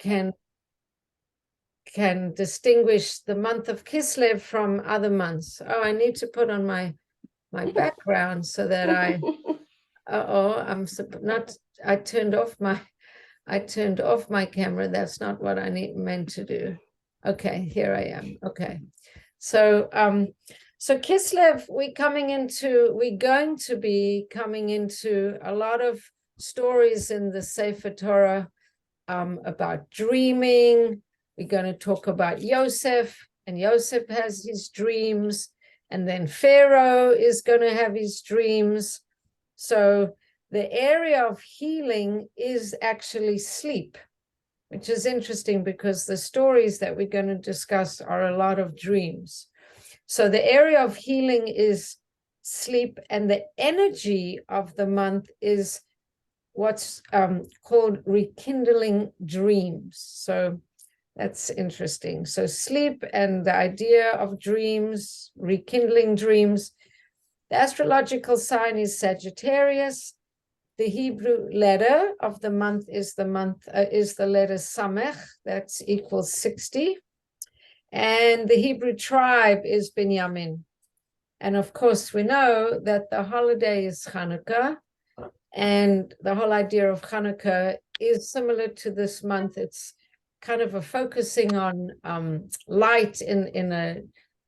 can distinguish the month of Kislev from other months. Oh, I need to put on my background so that I turned off my camera. That's not what I meant to do. Okay, here I am. Okay. So Kislev, we're going to be coming into a lot of stories in the Sefer Torah about dreaming. We're going to talk about Yosef, and Yosef has his dreams, and then Pharaoh is going to have his dreams. So the area of healing is actually sleep, which is interesting because the stories that we're going to discuss are a lot of dreams. So the area of healing is sleep, and the energy of the month is what's called rekindling dreams. So that's interesting. So sleep and the idea of dreams, rekindling dreams. The astrological sign is Sagittarius. The Hebrew letter of the month is the letter Samech. That's equals 60. And the Hebrew tribe is Binyamin. And of course, we know that the holiday is Hanukkah. And the whole idea of Hanukkah is similar to this month. It's kind of a focusing on light in a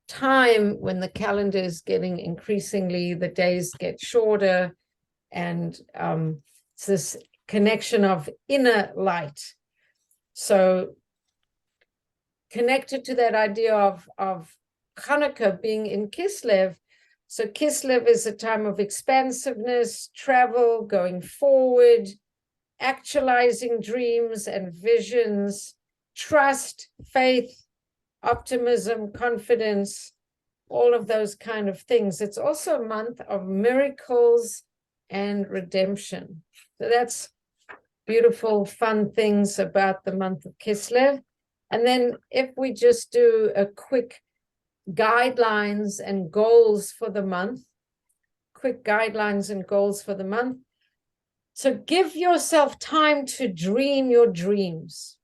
time when the calendar is getting increasingly, the days get shorter, and it's this connection of inner light. So connected to that idea of Hanukkah being in Kislev, so Kislev is a time of expansiveness, travel, going forward, actualizing dreams and visions, trust, faith, optimism, confidence, all of those kind of things. It's also a month of miracles and redemption. So that's beautiful, fun things about the month of Kislev. And then if we just do a quick guidelines and goals for the month, So give yourself time to dream your dreams.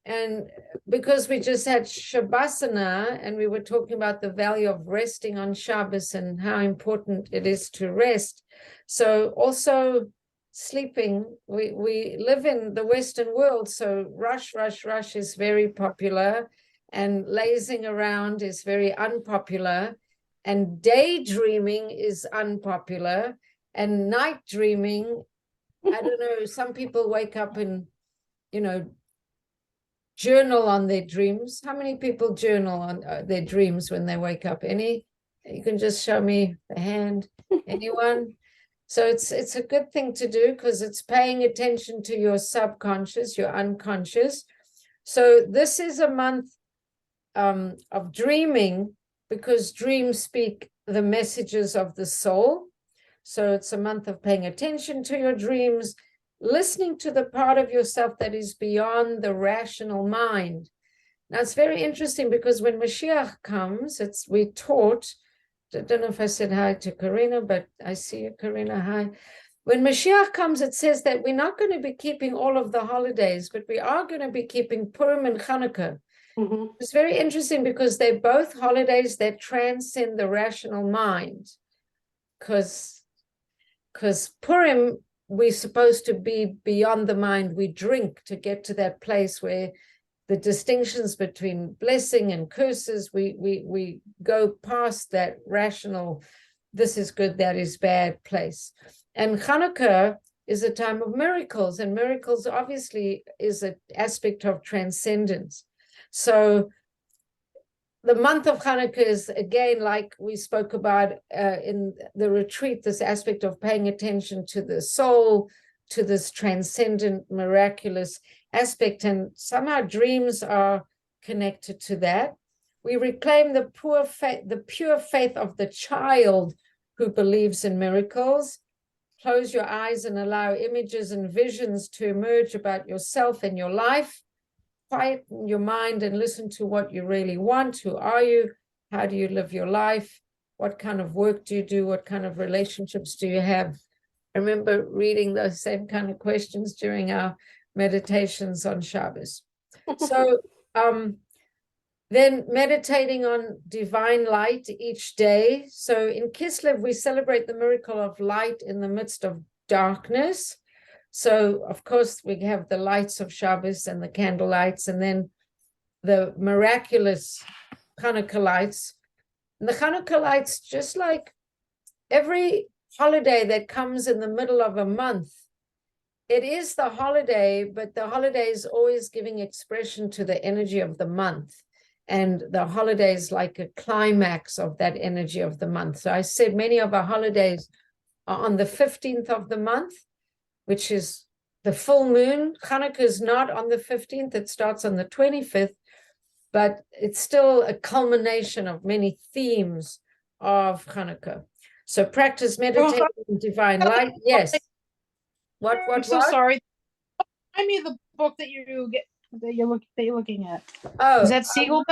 And because we just had Shabasana and we were talking about the value of resting on Shabbos and how important it is to rest. So also sleeping, we live in the Western world, so rush is very popular, and lazing around is very unpopular, and daydreaming is unpopular, and night dreaming, I don't know, some people wake up and, journal on their dreams. How many people journal on their dreams when they wake up? Any? You can just show me the hand. Anyone? So it's a good thing to do because it's paying attention to your subconscious, your unconscious. So this is a month of dreaming, because dreams speak the messages of the soul. So it's a month of paying attention to your dreams, listening to the part of yourself that is beyond the rational mind. Now, it's very interesting because when Mashiach comes, we taught, I don't know if I said hi to Karina, but I see you, Karina, hi. When Mashiach comes, it says that we're not going to be keeping all of the holidays, but we are going to be keeping Purim and Hanukkah. Mm-hmm. It's very interesting because they're both holidays that transcend the rational mind. Because Purim, we're supposed to be beyond the mind. We drink to get to that place where the distinctions between blessing and curses, we go past that rational, this is good, that is bad place. And Hanukkah is a time of miracles, and miracles obviously is an aspect of transcendence. So the month of Hanukkah is, again, like we spoke about in the retreat, this aspect of paying attention to the soul, to this transcendent, miraculous aspect. And somehow dreams are connected to that. We reclaim the pure faith of the child who believes in miracles. Close your eyes and allow images and visions to emerge about yourself and your life. Quieten your mind and listen to what you really want. Who are you? How do you live your life? What kind of work do you do? What kind of relationships do you have? I remember reading those same kind of questions during our meditations on Shabbos. So then meditating on divine light each day. So in Kislev, we celebrate the miracle of light in the midst of darkness. So, of course, we have the lights of Shabbos and the candle lights, and then the miraculous Hanukkah lights. And the Hanukkah lights, just like every holiday that comes in the middle of a month, it is the holiday, but the holiday is always giving expression to the energy of the month. And the holiday is like a climax of that energy of the month. So I said many of our holidays are on the 15th of the month, which is the full moon. Hanukkah is not on the 15th, it starts on the 25th, but it's still a culmination of many themes of Hanukkah. So practice meditating on divine light. Yes. I'm so sorry. Remind me of the book that you're looking at. Oh, is that Siegel?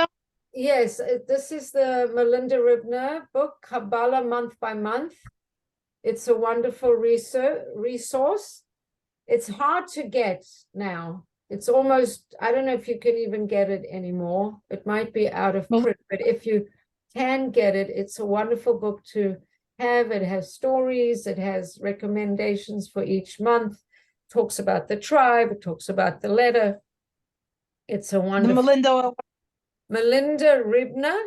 Yes, this is the Melinda Ribner book, Kabbalah Month by Month. It's a wonderful resource. It's hard to get now. It's almost, I don't know if you can even get it anymore. It might be out of print, but if you can get it, it's a wonderful book to have. It has stories, it has recommendations for each month, it talks about the tribe, it talks about the letter. It's a wonderful. Melinda Ribner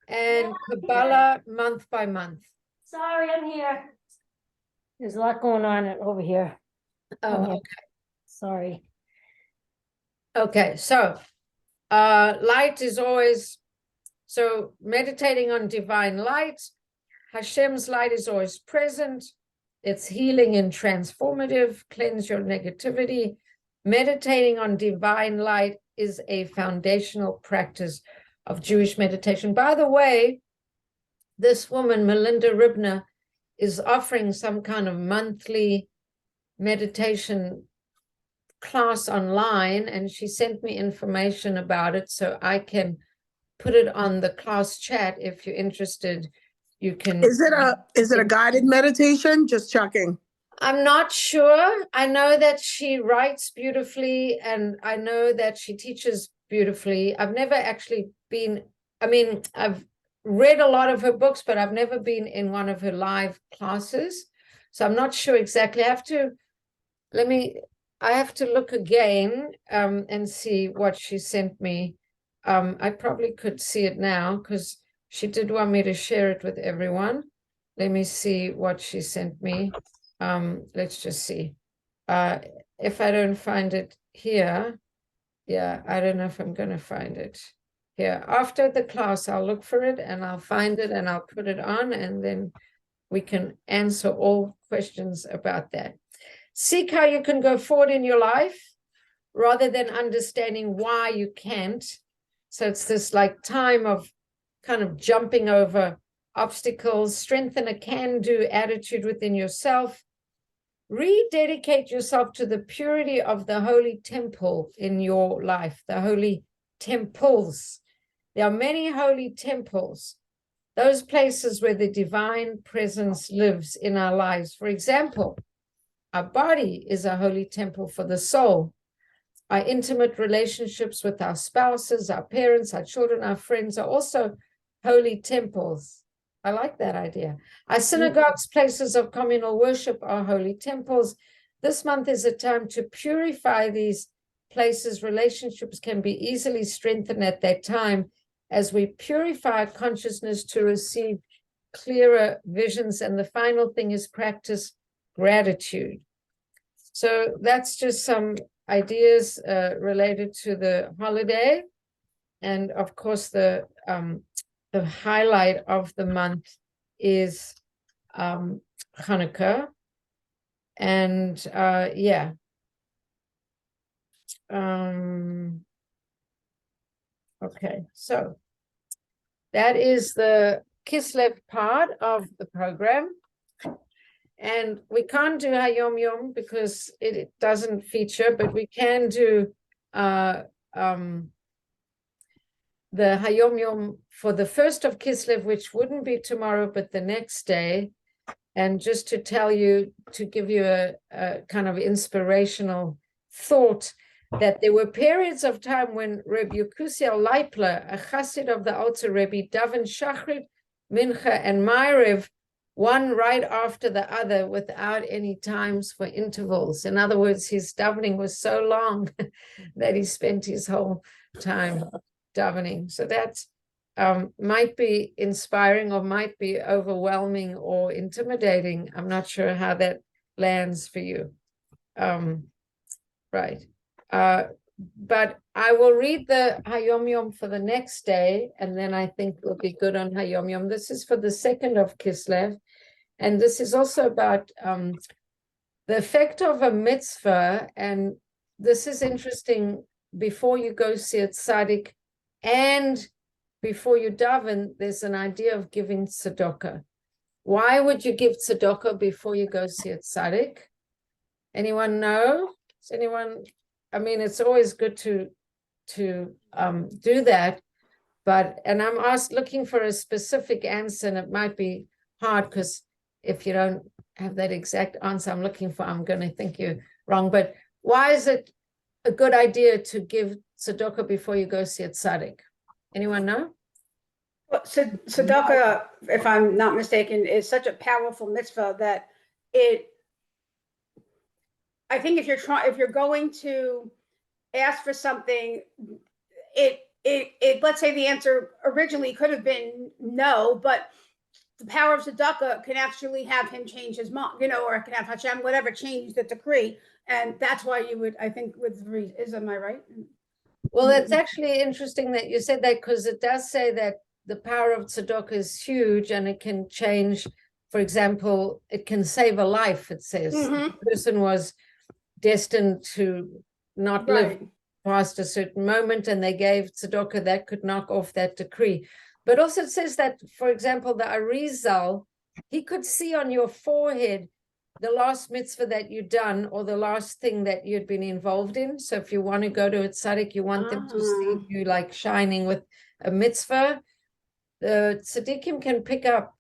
and Kabbalah Month by Month. Sorry, I'm here. There's a lot going on over here. Oh, okay. Sorry. Okay, so light is always, so meditating on divine light, Hashem's light is always present. It's healing and transformative, cleanse your negativity. Meditating on divine light is a foundational practice of Jewish meditation. By the way, this woman, Melinda Ribner, is offering some kind of monthly meditation class online, and she sent me information about it, so I can put it on the class chat. If you're interested, you can. Is it a guided meditation? Just checking. I'm not sure. I know that she writes beautifully, and I know that she teaches beautifully. I've never actually been, I've read a lot of her books, but I've never been in one of her live classes. So I'm not sure exactly. I have to look again and see what she sent me. I probably could see it now because she did want me to share it with everyone. Let me see what she sent me. Let's just see. If I don't find it here, yeah, I don't know if I'm going to find it here. After the class, I'll look for it and I'll find it and I'll put it on, and then we can answer all questions about that. Seek how you can go forward in your life rather than understanding why you can't. So it's this like time of kind of jumping over obstacles. Strengthen a can-do attitude within yourself. Rededicate yourself to the purity of the holy temple in your life, the holy temples. There are many holy temples, those places where the divine presence lives in our lives. For example, our body is a holy temple for the soul. Our intimate relationships with our spouses, our parents, our children, our friends are also holy temples. I like that idea. Our synagogues, places of communal worship, are holy temples. This month is a time to purify these places. Relationships can be easily strengthened at that time as we purify our consciousness to receive clearer visions. And the final thing is practice gratitude. So that's just some ideas related to the holiday. And of course, the highlight of the month is Hanukkah. And yeah. Okay, so that is the Kislev part of the program. And we can't do Hayom Yom because it doesn't feature, but we can do the Hayom Yom for the 1st of Kislev, which wouldn't be tomorrow, but the next day. And just to tell you, to give you a kind of inspirational thought, that there were periods of time when Reb Yekusiel Leipler, a chassid of the Alter Rebbe, davened Shachrit, Mincha, and Ma'ariv, one right after the other without any times for intervals. In other words, his davening was so long that he spent his whole time davening. So that might be inspiring or might be overwhelming or intimidating. I'm not sure how that lands for you. Right. But I will read the Hayom Yom for the next day, and then I think we'll be good on Hayom Yom. This is for the 2nd of Kislev, and this is also about the effect of a mitzvah, and this is interesting. Before you go see a tzaddik and before you daven, there's an idea of giving tzedakah. Why would you give tzedakah before you go see a tzaddik? Anyone know? Does anyone? I mean, it's always good to do that, and I'm looking for a specific answer, and it might be hard because if you don't have that exact answer I'm looking for, I'm going to think you're wrong. But why is it a good idea to give tzedakah before you go see a tzaddik? Anyone know? Well, tzedakah, if I'm not mistaken, is such a powerful mitzvah that I think if you're going to ask for something, let's say the answer originally could have been no, but the power of tzedakah can actually have him change his mind, or it can have Hashem, whatever, change the decree. And that's why you would, I think, am I right? Well, it's actually interesting that you said that, because it does say that the power of tzedakah is huge and it can change. For example, it can save a life, it says. The person was destined to not live past a certain moment, and they gave tzedakah that could knock off that decree. But also it says that, for example, the Arizal, he could see on your forehead the last mitzvah that you'd done or the last thing that you'd been involved in. So if you want to go to a tzaddik, you want them to see you like shining with a mitzvah. The tzaddikim can pick up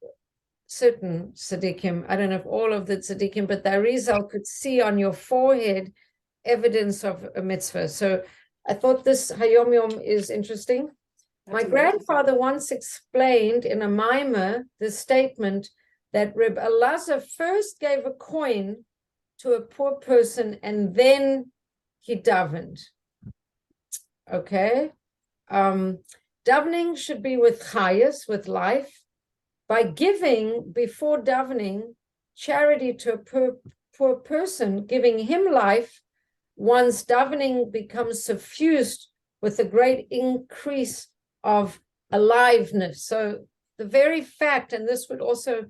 certain tzaddikim. I don't know if all of the tzaddikim, but the Arizal could see on your forehead evidence of a mitzvah. So I thought this Hayom Yom is interesting. My grandfather once explained in a mimer the statement that Reb Elazar first gave a coin to a poor person and then he davened. Okay. Davening should be with chayas, with life. By giving before davening charity to a poor person, giving him life, one's davening becomes suffused with a great increase of aliveness. So the very fact, and this would also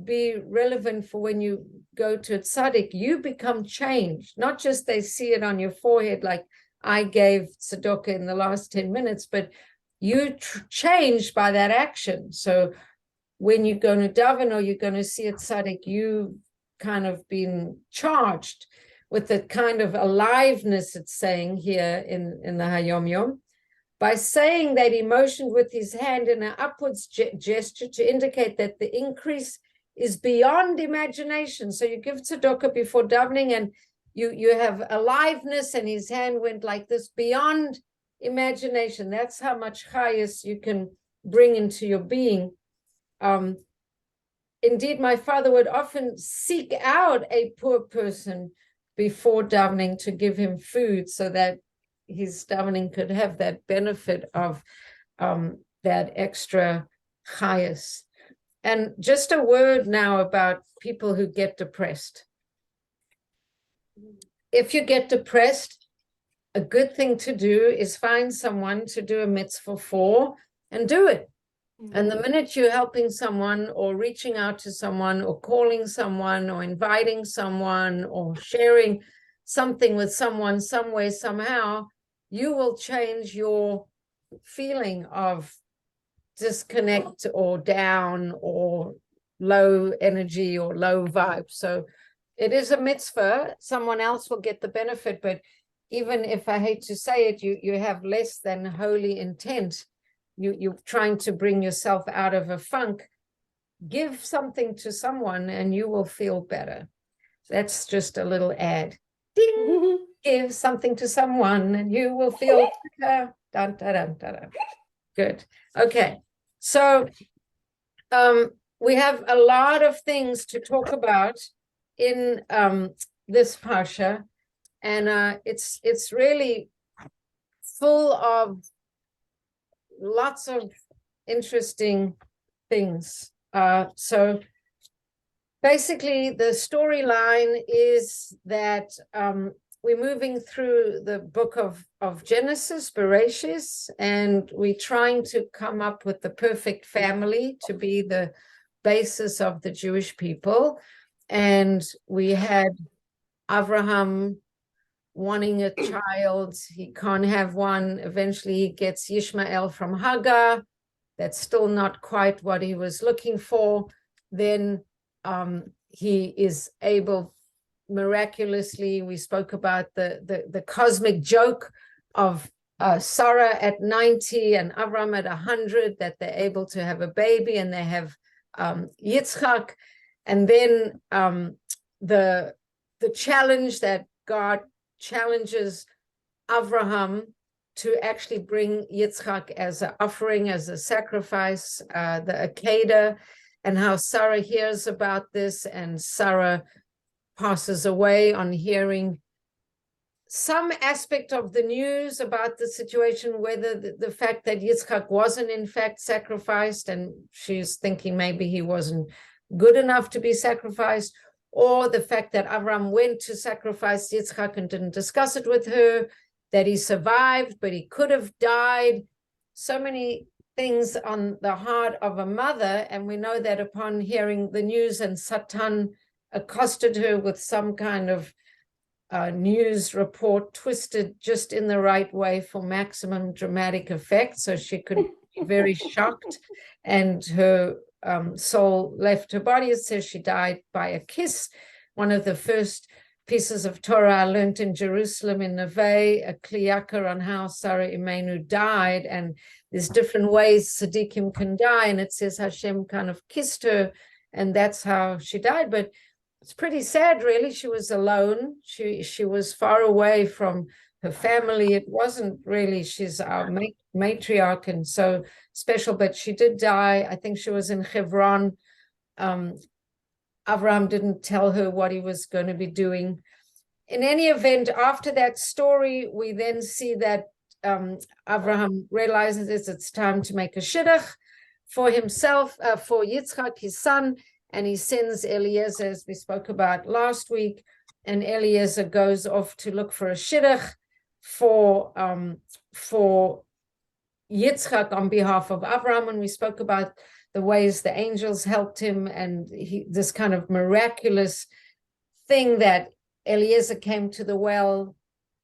be relevant for when you go to a tzaddik, you become changed. Not just they see it on your forehead like I gave tzedakah in the last 10 minutes, but you changed by that action. So when you're going to daven or you're going to see a tzaddik, you kind of been charged with the kind of aliveness it's saying here in the Hayom Yom. By saying that he motioned with his hand in an upwards gesture to indicate that the increase is beyond imagination. So you give tzedakah before davening and you have aliveness, and his hand went like this, beyond imagination. That's how much chayas you can bring into your being. Indeed, my father would often seek out a poor person before davening to give him food so that his davening could have that benefit of that extra chayas. And just a word now about people who get depressed. If you get depressed, a good thing to do is find someone to do a mitzvah for and do it. And the minute you're helping someone or reaching out to someone or calling someone or inviting someone or sharing something with someone some way, somehow, you will change your feeling of disconnect or down or low energy or low vibe. So it is a mitzvah. Someone else will get the benefit, but even if I hate to say it, you have less than holy intent. You're trying to bring yourself out of a funk. Give something to someone and you will feel better. That's just a little ad. Ding! give something to someone and you will feel dun, dun, dun, dun, dun. Good. Okay. So we have a lot of things to talk about in this parsha, and it's really full of lots of interesting things. So basically, the storyline is that we're moving through the book of Genesis, Bereshis, and we're trying to come up with the perfect family to be the basis of the Jewish people. And we had Abraham wanting a child. He can't have one. Eventually, he gets Ishmael from Hagar. That's still not quite what he was looking for. Then he is able, miraculously, we spoke about the cosmic joke of Sarah at 90 and Avram at 100, that they're able to have a baby, and they have Yitzchak. And then the challenge that God challenges Avraham to actually bring Yitzchak as an offering, as a sacrifice, the Akedah, and how Sarah hears about this, and Sarah passes away on hearing some aspect of the news about the situation, whether the fact that Yitzchak wasn't in fact sacrificed, and she's thinking maybe he wasn't good enough to be sacrificed, or the fact that Avram went to sacrifice Yitzchak and didn't discuss it with her, that he survived, but he could have died. So many things on the heart of a mother, and we know that upon hearing the news, and Satan accosted her with some kind of news report twisted just in the right way for maximum dramatic effect, so she could be very shocked, and her soul left her body. It says she died by a kiss. One of the first pieces of Torah I learned in Jerusalem in Neve, a kliyakar on how Sarah Imenu died, and there's different ways Tzaddikim can die, and it says Hashem kind of kissed her, and that's how she died. But it's pretty sad, really. She was alone. She was far away from her family. It wasn't really, she's our matriarch and so special, but she did die. I think she was in Hebron. Avraham didn't tell her what he was going to be doing. In any event, after that story, we then see that Avraham realizes it's time to make a shidduch for himself, for Yitzchak, his son, and he sends Eliezer, as we spoke about last week, and Eliezer goes off to look for a shidduch for Yitzchak on behalf of Avraham, and we spoke about the ways the angels helped him, and this kind of miraculous thing that Eliezer came to the well,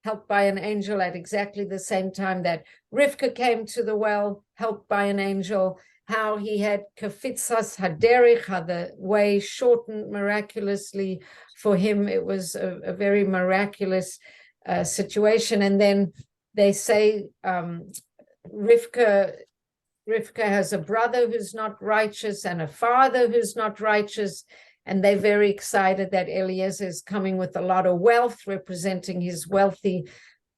helped by an angel at exactly the same time that Rivka came to the well, helped by an angel, how he had kafitzas haderich, how the way shortened miraculously for him. It was a very miraculous situation. And then they say Rivka has a brother who's not righteous and a father who's not righteous, and they're very excited that Eliezer is coming with a lot of wealth, representing his wealthy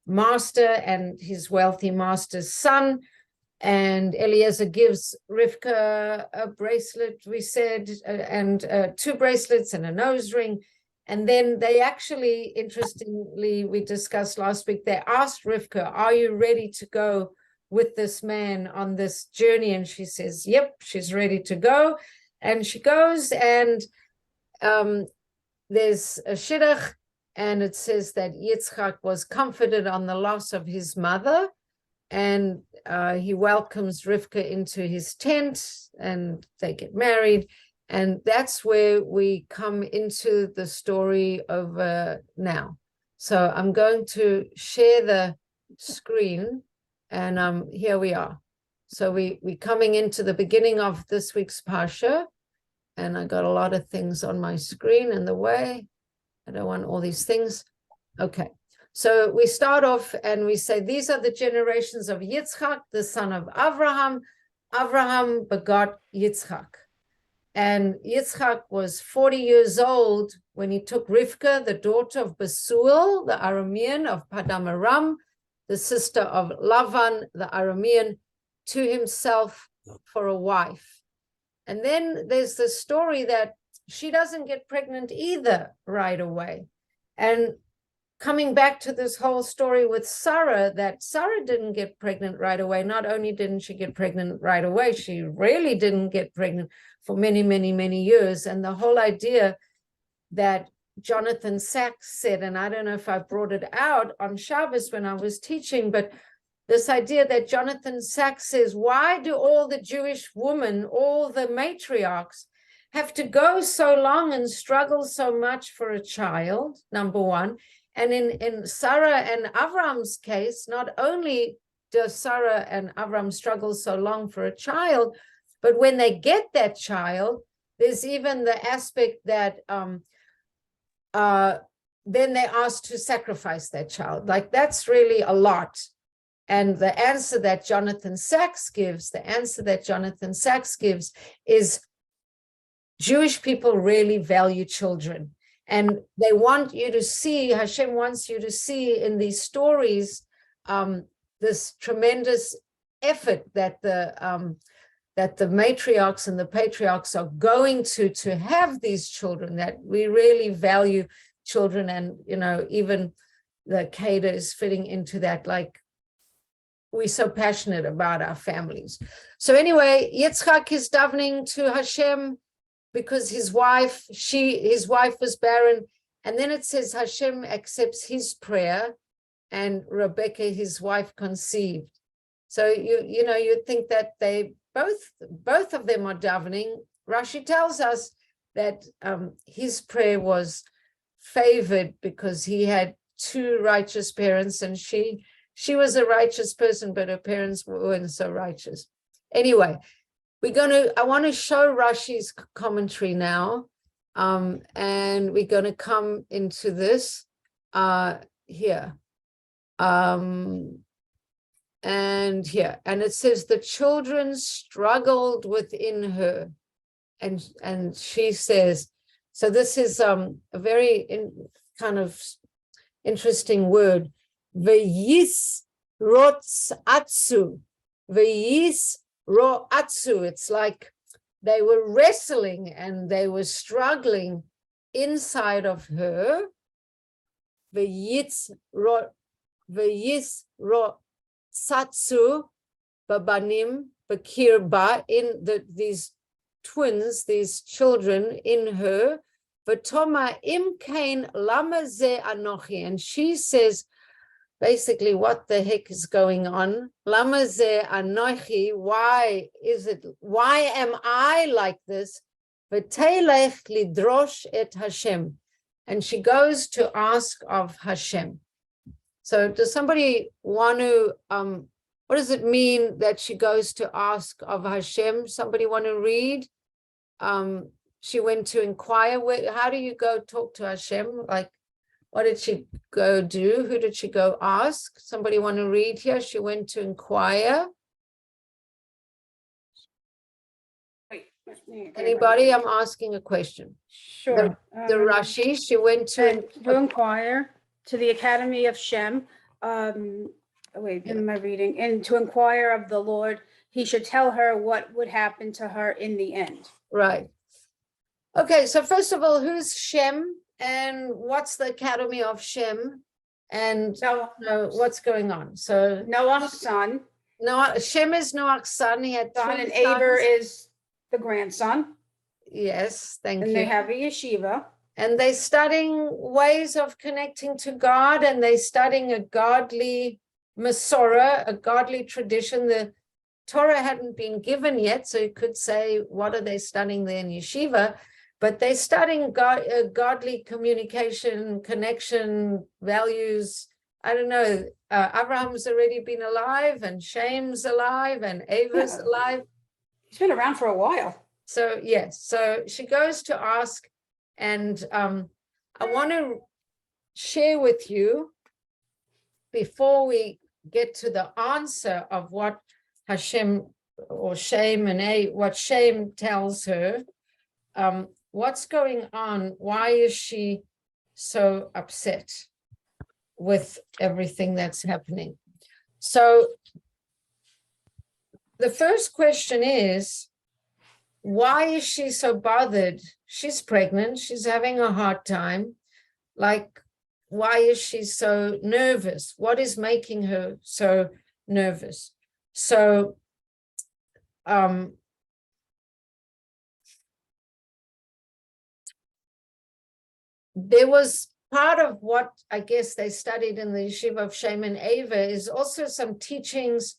master and his wealthy master's son. And Eliezer gives Rivka a bracelet, we said, and 2 bracelets and a nose ring. And then they actually, interestingly, we discussed last week, they asked Rivka, are you ready to go with this man on this journey? And she says, yep, she's ready to go. And she goes, and there's a shidduch, and it says that Yitzchak was comforted on the loss of his mother, and he welcomes Rivka into his tent, and they get married. And that's where we come into the story of now. So I'm going to share the screen, and here we are. So we're coming into the beginning of this week's Parsha, and I got a lot of things on my screen in the way. I don't want all these things. Okay. So we start off and we say, these are the generations of Yitzchak, the son of Avraham. Avraham begot Yitzchak. And Yitzchak was 40 years old when he took Rivka, the daughter of Besuel, the Aramean of Padam Aram, the sister of Lavan, the Aramean, to himself for a wife. And then there's the story that she doesn't get pregnant either right away. And coming back to this whole story with Sarah, that Sarah didn't get pregnant right away. Not only didn't she get pregnant right away, she really didn't get pregnant for many, many, many years. And the whole idea that Jonathan Sacks said, and I don't know if I brought it out on Shabbos when I was teaching, but this idea that Jonathan Sacks says, why do all the Jewish women, all the matriarchs, have to go so long and struggle so much for a child, number one? And in Sarah and Avram's case, not only does Sarah and Avram struggle so long for a child, but when they get that child, there's even the aspect that then they're asked to sacrifice that child. Like, that's really a lot. And the answer that Jonathan Sacks gives, is Jewish people really value children. And they want you to see, Hashem wants you to see in these stories, this tremendous effort that the matriarchs and the patriarchs are going to have these children, that we really value children. And, you know, even the Keda is fitting into that, like, we're so passionate about our families. So anyway, Yitzchak is davening to Hashem because his wife was barren. And then it says Hashem accepts his prayer and Rebecca, his wife, conceived. So you think that they both of them are davening. Rashi tells us that his prayer was favored because he had two righteous parents, and she was a righteous person, but her parents weren't so righteous. Anyway, I want to show Rashi's commentary now, and we're going to come into this here. And here, and it says the children struggled within her, and she says, so this is a very kind of interesting word, v'yis rotzatsu, v'yis ro'atsu. It's like they were wrestling and they were struggling inside of her. V'yis ro'tsatsu babanim bakirba, in these twins, these children in her. V'toma imkain lama ze anochi, and she says, basically, what the heck is going on? Lama ze anochi, why am I like this? V'teilech lidrosh et Hashem, and she goes to ask of Hashem. So does somebody want to, what does it mean that she goes to ask of Hashem? Somebody want to read? She went to inquire. How do you go talk to Hashem? Like, what did she go do? Who did she go ask? Somebody want to read here? She went to inquire. Anybody? I'm asking a question. Sure. The Rashi, she went to inquire to the Academy of Shem. Wait, am I reading? And to inquire of the Lord, he should tell her what would happen to her in the end. Right. Okay, so first of all, who's Shem and what's the Academy of Shem, and what's going on? So Noah's son. Shem is Noah's son. He had son, three and sons. Aber is the grandson. Yes, thank you. And they have a yeshiva. And they're studying ways of connecting to God, and they're studying a godly Masorah, a godly tradition. The Torah hadn't been given yet, so you could say, what are they studying there in yeshiva? But they're studying godly communication, connection, values. I don't know, Abraham's already been alive, and Shem's alive, and Ava's alive. He's been around for a while. So, yes, so she goes to ask, and I want to share with you, before we get to the answer of what Hashem or Shem and what Shem tells her, what's going on? Why is she so upset with everything that's happening? So the first question is, why is she so bothered? She's pregnant. She's having a hard time. Like, why is she so nervous? What is making her so nervous? So, there was part of what I guess they studied in the yeshiva of Shem and Ava is also some teachings,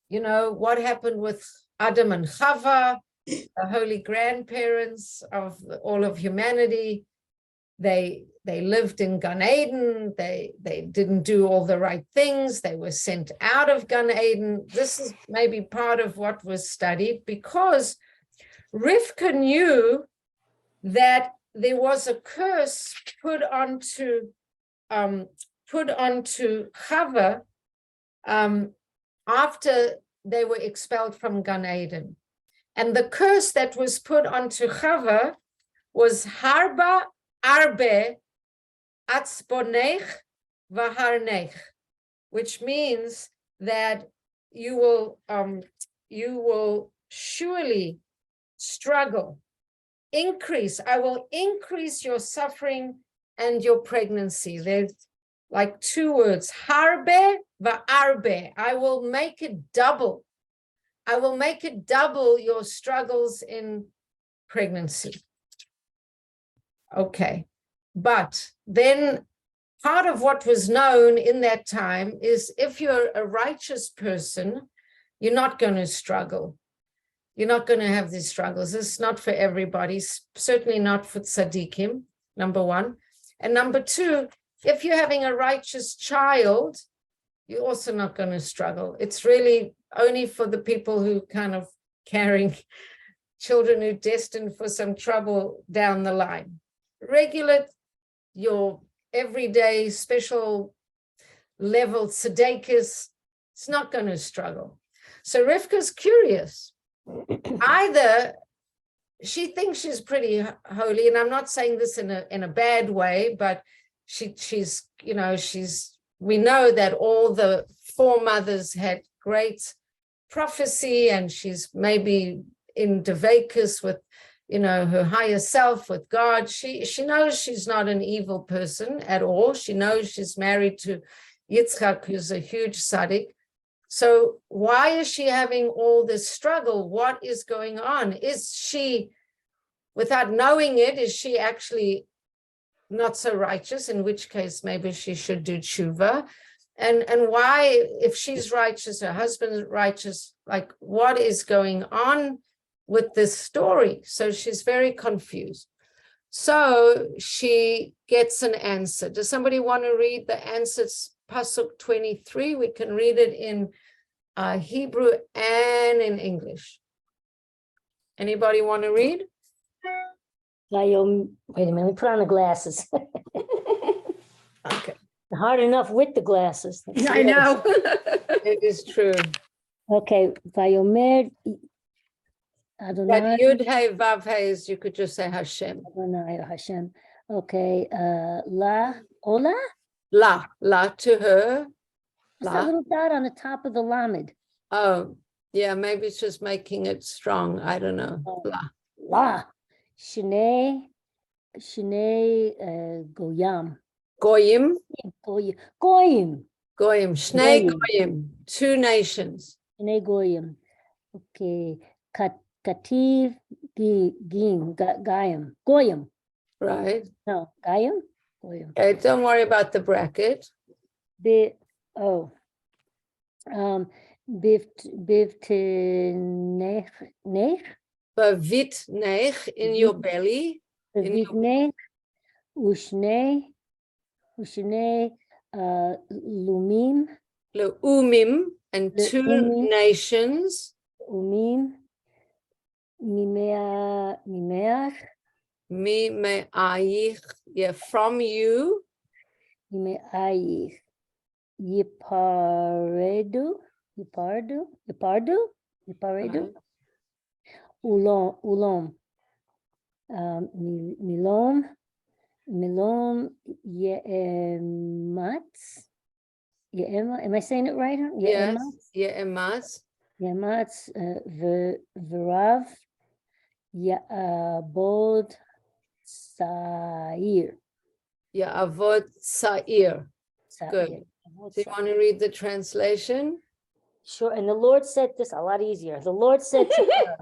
you know, what happened with Adam and Chava, the holy grandparents of all of humanity. They lived in Gan Eden. They didn't do all the right things. They were sent out of Gan Eden. This is maybe part of what was studied, because Rivka knew that there was a curse put onto Chava after they were expelled from Gan Eden. And the curse that was put onto Chava was Harba Arbe Atzbonech Vaharnech, which means that you will surely struggle. I will increase your suffering and your pregnancy. There's like two words, harbe va'arbe. I will make it double. I will make it double your struggles in pregnancy. Okay, but then part of what was known in that time is if you're a righteous person, you're not going to struggle. You're not going to have these struggles. This is not for everybody, certainly not for tzaddikim, number one. And number two, if you're having a righteous child, you're also not going to struggle. It's really only for the people who kind of carrying children who are destined for some trouble down the line. Regular, your everyday special level tzedekis, it's not going to struggle. So Rivka's curious. Either she thinks she's pretty holy, and I'm not saying this in a bad way, but she's we know that all the foremothers had great prophecy, and she's maybe in Devakas with her higher self, with God. She knows she's not an evil person at all. She knows she's married to Yitzchak, who's a huge tzaddik. So why is she having all this struggle? What is going on? Is she, without knowing it, is she actually not so righteous? In which case, maybe she should do tshuva. And why, if she's righteous, her husband's righteous, like what is going on with this story? So she's very confused. So she gets an answer. Does somebody want to read the answer? It's Pasuk 23. We can read it in Hebrew and in English. Anybody want to read? Wait a minute, let me put on the glasses. Okay. Hard enough with the glasses. Yeah, I know. It is true. Okay, Vayomer Adonai. That Yud Hey Vav Hey is, you could just say Hashem. Adonai Hashem. Okay, La, Ola? La to her. What's that little dot on the top of the Lamed? Oh, yeah, maybe it's just making it strong. I don't know. La. La. Shnei Goyam. Goyim. Goyim. Shnei Goyim. Two nations. Shnei Goyim. Okay. Kativ Gayim. Goyim. Right. No, Gayim? Goyim. Okay, don't worry about the bracket. Bavitnech in your belly. Ushne Lumim. Leumim, and two nations. Umim. Mimeach. Mime'ayich, yeah, from you. Mime'ayich. Yiparedu. Ulom. Milom Yeematz. Am I saying it right? Yes, Ye'ematz. Yeematz V'rav Ya'abod Sa'ir. Ya'avod Sa'ir. Good. Do you want to read the translation? Sure. And the Lord said this a lot easier. The Lord said to her,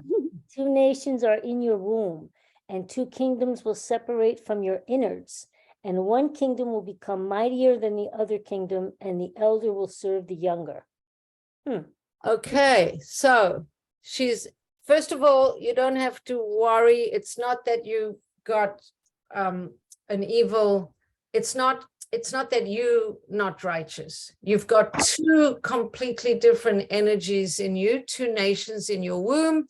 2 nations are in your womb, and 2 kingdoms will separate from your innards, and 1 kingdom will become mightier than the other kingdom, and the elder will serve the younger. Okay, so she's, first of all, you don't have to worry. It's not that you got an evil, it's not that you not righteous. You've got 2 completely different energies in you, 2 nations in your womb.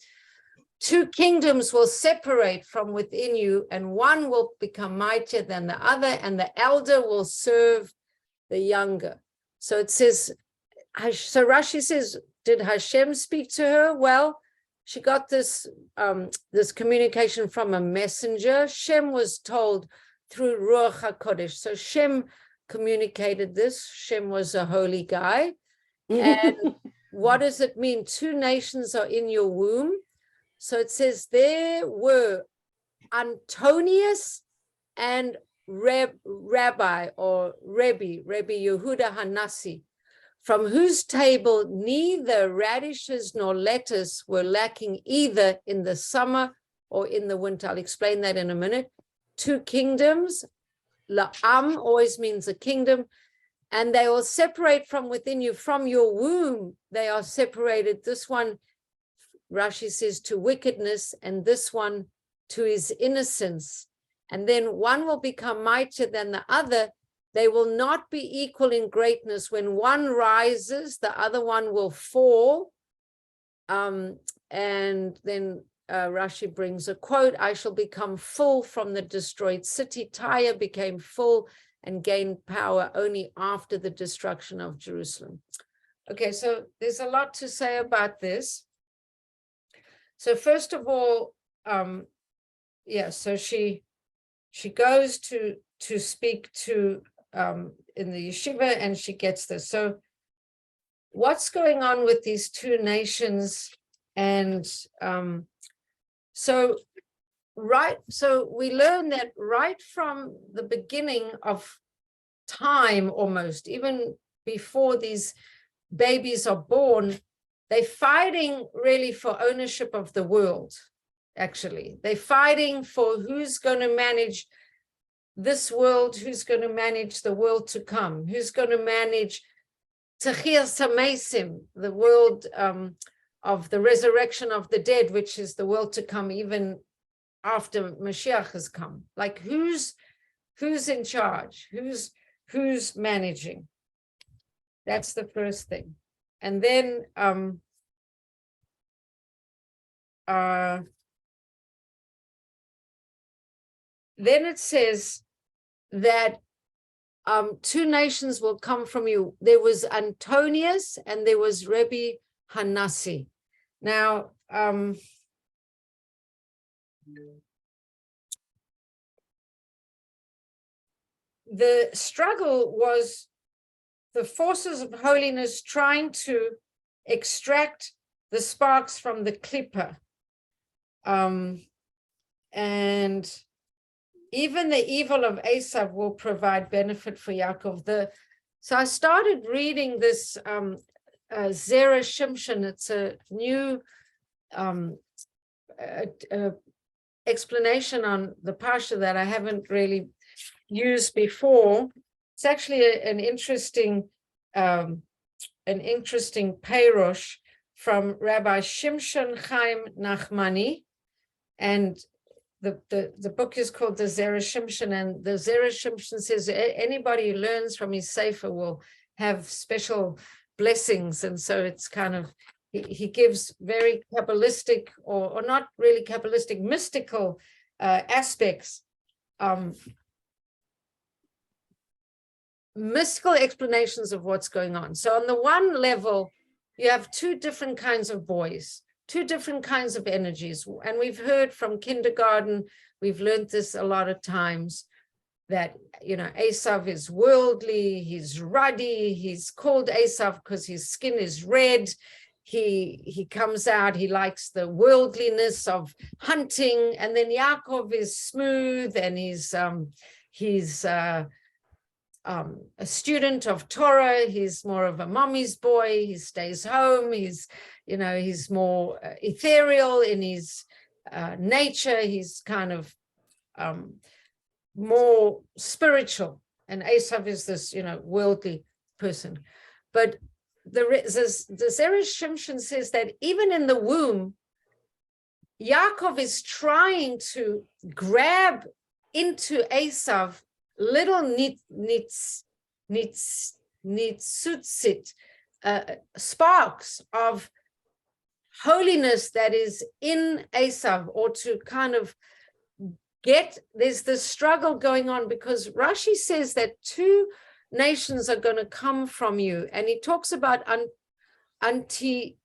2 kingdoms will separate from within you, and 1 will become mightier than the other, and the elder will serve the younger. So it says, so Rashi says, did Hashem speak to her? Well, she got this this communication from a messenger. Shem was told through Ruach HaKodesh. So Shem communicated this. Shem was a holy guy. And what does it mean? 2 nations are in your womb. So it says there were Antonius and Rabbi or Rabbi Yehuda Hanassi, from whose table neither radishes nor lettuce were lacking either in the summer or in the winter. I'll explain that in a minute. 2 kingdoms, La'am always means a kingdom, and they will separate from within you, from your womb. They are separated. This one, Rashi says, to wickedness, and this one to his innocence. And then 1 will become mightier than the other. They will not be equal in greatness. When 1 rises, the other one will fall. And then Rashi brings a quote, I shall become full from the destroyed city. Tyre became full and gained power only after the destruction of Jerusalem. Okay, so there's a lot to say about this. So first of all, so she goes to speak to in the yeshiva, and she gets this. So what's going on with these 2 nations? And so we learn that right from the beginning of time, almost even before these babies are born, they're fighting really for ownership of the world. Actually, they're fighting for who's going to manage this world, who's going to manage the world to come, who's going to manage Techir Samesim, the world of the resurrection of the dead, which is the world to come even after Mashiach has come. Like who's in charge? Who's managing? That's the first thing. And then it says that 2 nations will come from you. There was Antonius and there was Rabbi Hanassi. Now, the struggle was the forces of holiness trying to extract the sparks from the clipper. And even the evil of Esav will provide benefit for Yaakov. So I started reading this Zera Shimshon. It's a new explanation on the Parsha that I haven't really used before. It's actually an interesting Peirush from Rabbi Shimshon Chaim Nachmani, and the book is called the Zera Shimshon, and the Zera Shimshon says anybody who learns from his sefer will have special blessings. And so it's kind of, he gives very Kabbalistic or not really Kabbalistic, mystical aspects, mystical explanations of what's going on. So on the one level, you have 2 different kinds of boys. two different kinds of energies. And we've heard from kindergarten, we've learned this a lot of times, that, you know, Esav is worldly, he's ruddy, he's called Esav because his skin is red. He comes out, he likes the worldliness of hunting, and then Yaakov is smooth, and he's a student of Torah. He's more of a mommy's boy. He stays home. He's, you know, he's more ethereal in his nature. He's kind of more spiritual, and Esav is this, you know, worldly person. But the Zera Shimshon says that even in the womb, Yaakov is trying to grab into Esav little nitzutzit, sparks of holiness that is in Esav, or to kind of there's this struggle going on, because Rashi says that two nations are going to come from you, and he talks about antinomous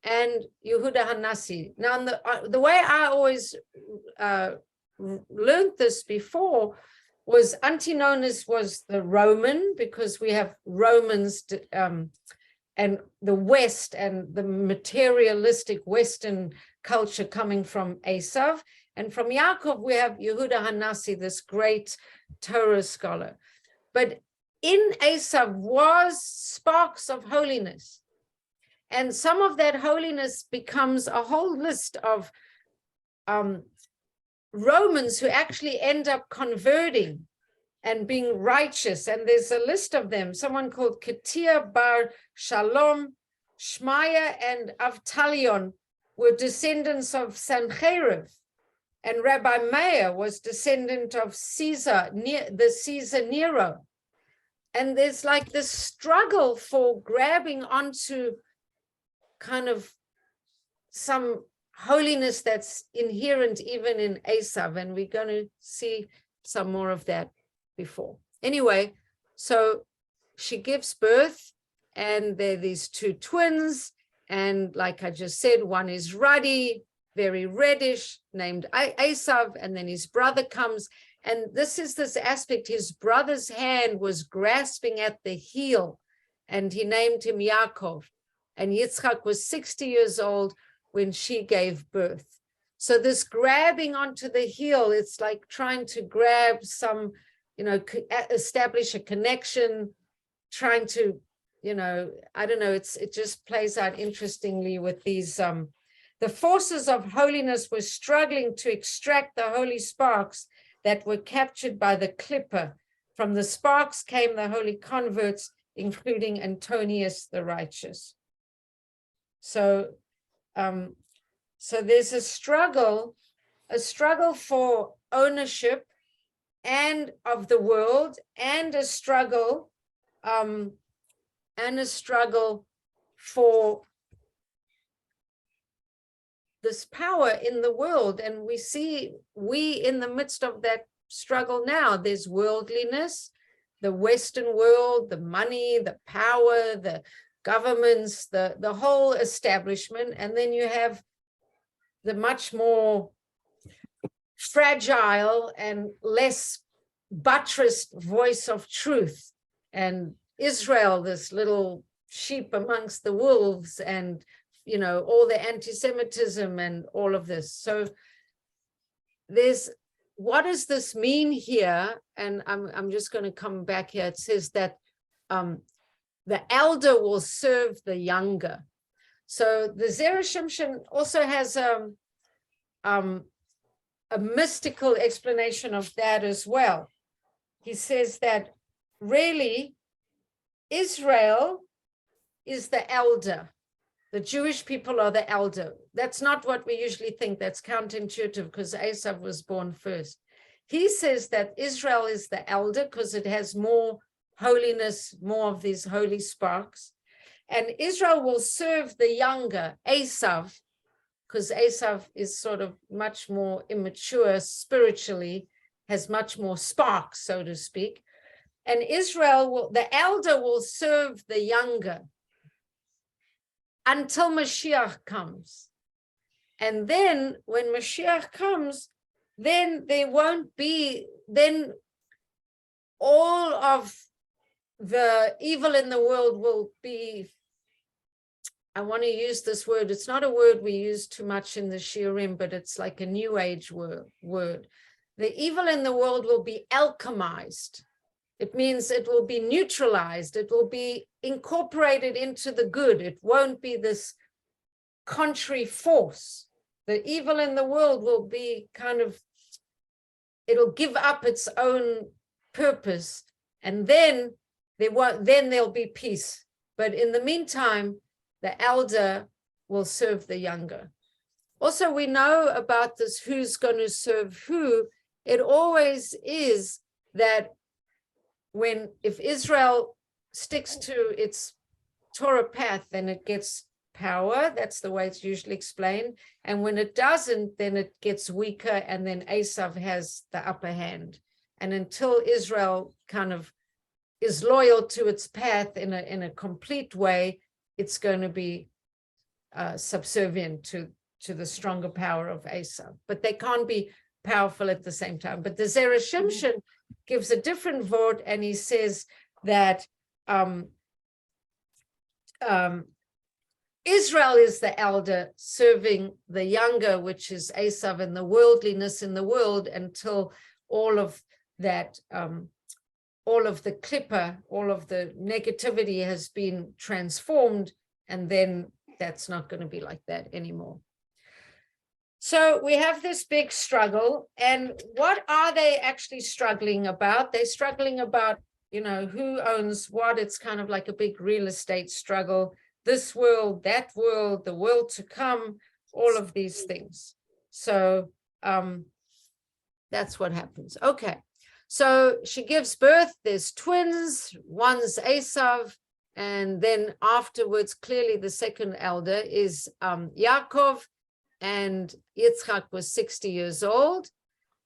and Yehuda Hanasi. Now, the way I always learned this before was antinomous was the Roman, because we have Romans and the West and the materialistic Western culture coming from Esav, and from Yaakov we have Yehuda Hanasi, this great Torah scholar. But in Esav was sparks of holiness, and some of that holiness becomes a whole list of Romans who actually end up converting and being righteous, and there's a list of them. Someone called Ketia bar Shalom, Shmaya and Avtalion were descendants of Sancheriv, and Rabbi Meir was descendant of Caesar Nero. And there's like this struggle for grabbing onto kind of some holiness that's inherent even in Esav, and we're going to see some more of that before. Anyway, so she gives birth, and there are these two twins, and like I just said, one is ruddy, very reddish, named Esav, and then his brother comes, and this is this aspect, his brother's hand was grasping at the heel, and he named him Yaakov, and Yitzchak was 60 years old when she gave birth. So this grabbing onto the heel, it's like trying to grab some, you know, establish a connection, trying to, you know, I don't know, it just plays out interestingly with these, the forces of holiness were struggling to extract the holy sparks that were captured by the clipper. From the sparks came the holy converts, including Antonius the righteous. So, so there's a struggle for ownership and of the world, and a struggle for this power in the world. And we see in the midst of that struggle now, there's worldliness, the Western world, the money, the power, the governments, the whole establishment, and then you have the much more fragile and less buttressed voice of truth, and Israel, this little sheep amongst the wolves, and you know, all the anti-Semitism and all of this. So what does this mean here? And I'm just going to come back here. It says that the elder will serve the younger. So the Zera Shimshon also has a mystical explanation of that as well. He says that really Israel is the elder. The Jewish people are the elder. That's not what we usually think. That's counterintuitive because Esav was born first. He says that Israel is the elder because it has more holiness, more of these holy sparks. And Israel will serve the younger, Esav, because Esav is sort of much more immature spiritually, has much more sparks, so to speak. And the elder will serve the younger. until Mashiach comes. And then when Mashiach comes, then there won't be, then all of the evil in the world will be, I want to use this word. It's not a word we use too much in the Shiurim, but it's like a new age word. The evil in the world will be alchemized. It means it will be neutralized. It will be incorporated into the good. It won't be this contrary force. The evil in the world will be kind of, it'll give up its own purpose, and then there'll be peace. But in the meantime, the elder will serve the younger. Also, we know about this who's going to serve who. It always is that if Israel sticks to its Torah path, then it gets power. That's the way it's usually explained. And when it doesn't, then it gets weaker, and then Esav has the upper hand. And until Israel kind of is loyal to its path in a complete way, it's going to be subservient to the stronger power of Esav. But they can't be powerful at the same time. But the Zera Shimshon gives a different vote, and he says that Israel is the elder serving the younger, which is Esav, and the worldliness in the world, until all of that, all of the clipper, all of the negativity has been transformed, and then that's not going to be like that anymore. So we have this big struggle, and what are they actually struggling about? They're struggling about, who owns what. It's kind of like a big real estate struggle. This world, that world, the world to come, all of these things. So that's what happens. Okay. So she gives birth, there's twins, one's Esav, and then afterwards, clearly the second elder is Yaakov, and Yitzchak was 60 years old,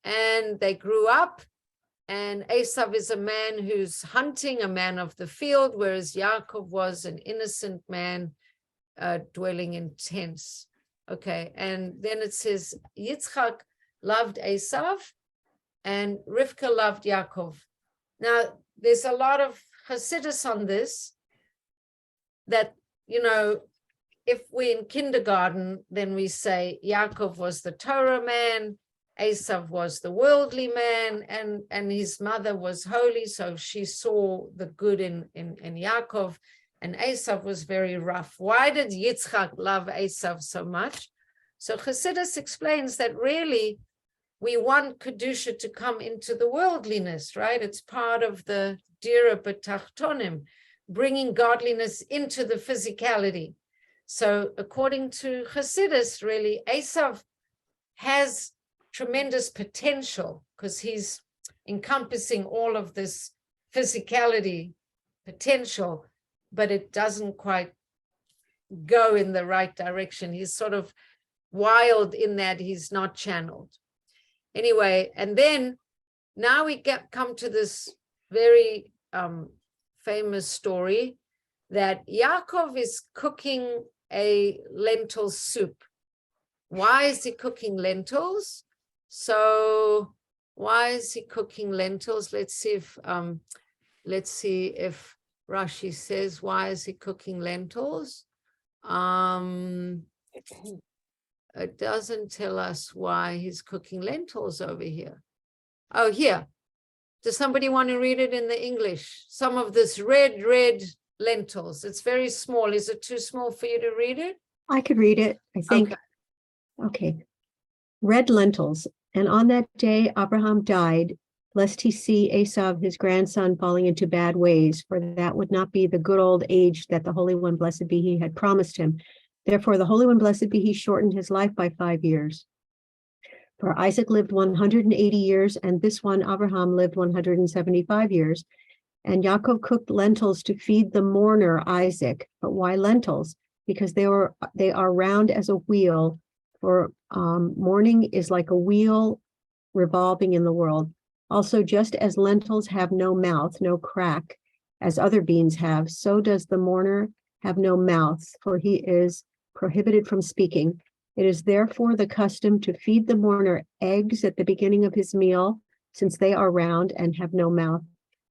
and they grew up, and Esav is a man who's hunting, a man of the field, whereas Yaakov was an innocent man dwelling in tents. Okay, and then it says Yitzchak loved Esav, and Rivka loved Yaakov. Now, there's a lot of Hasidus on this, that, if we're in kindergarten, then we say Yaakov was the Torah man, Esav was the worldly man, and his mother was holy, so she saw the good in Yaakov, and Esav was very rough. Why did Yitzchak love Esav so much? So Hasidus explains that really, we want Kedusha to come into the worldliness, right? It's part of the Dira B'Tachtonim, bringing godliness into the physicality. So according to Hasidus, really, Esav has tremendous potential because he's encompassing all of this physicality potential, but it doesn't quite go in the right direction. He's sort of wild in that he's not channeled. Anyway, and then now we come to this very famous story that Yaakov is cooking a lentil soup. Why is he cooking lentils? So why is he cooking lentils? Let's see if Rashi says, why is he cooking lentils? It doesn't tell us why he's cooking lentils over here. Oh, here. Does somebody want to read it in the English? Some of this red lentils. It's very small. Is it too small for you to read it? I could read it, I think. Okay. Red lentils. And on that day, Abraham died, lest he see Esav, his grandson, falling into bad ways, for that would not be the good old age that the Holy One, blessed be he, had promised him. Therefore, the Holy One, blessed be he, shortened his life by 5 years. For Isaac lived 180 years, and this one, Abraham, lived 175 years. And Yaakov cooked lentils to feed the mourner Isaac. But why lentils? Because they are round as a wheel. For mourning is like a wheel revolving in the world. Also, just as lentils have no mouth, no crack, as other beans have, so does the mourner have no mouth, for he is prohibited from speaking. It is therefore the custom to feed the mourner eggs at the beginning of his meal, since they are round and have no mouth.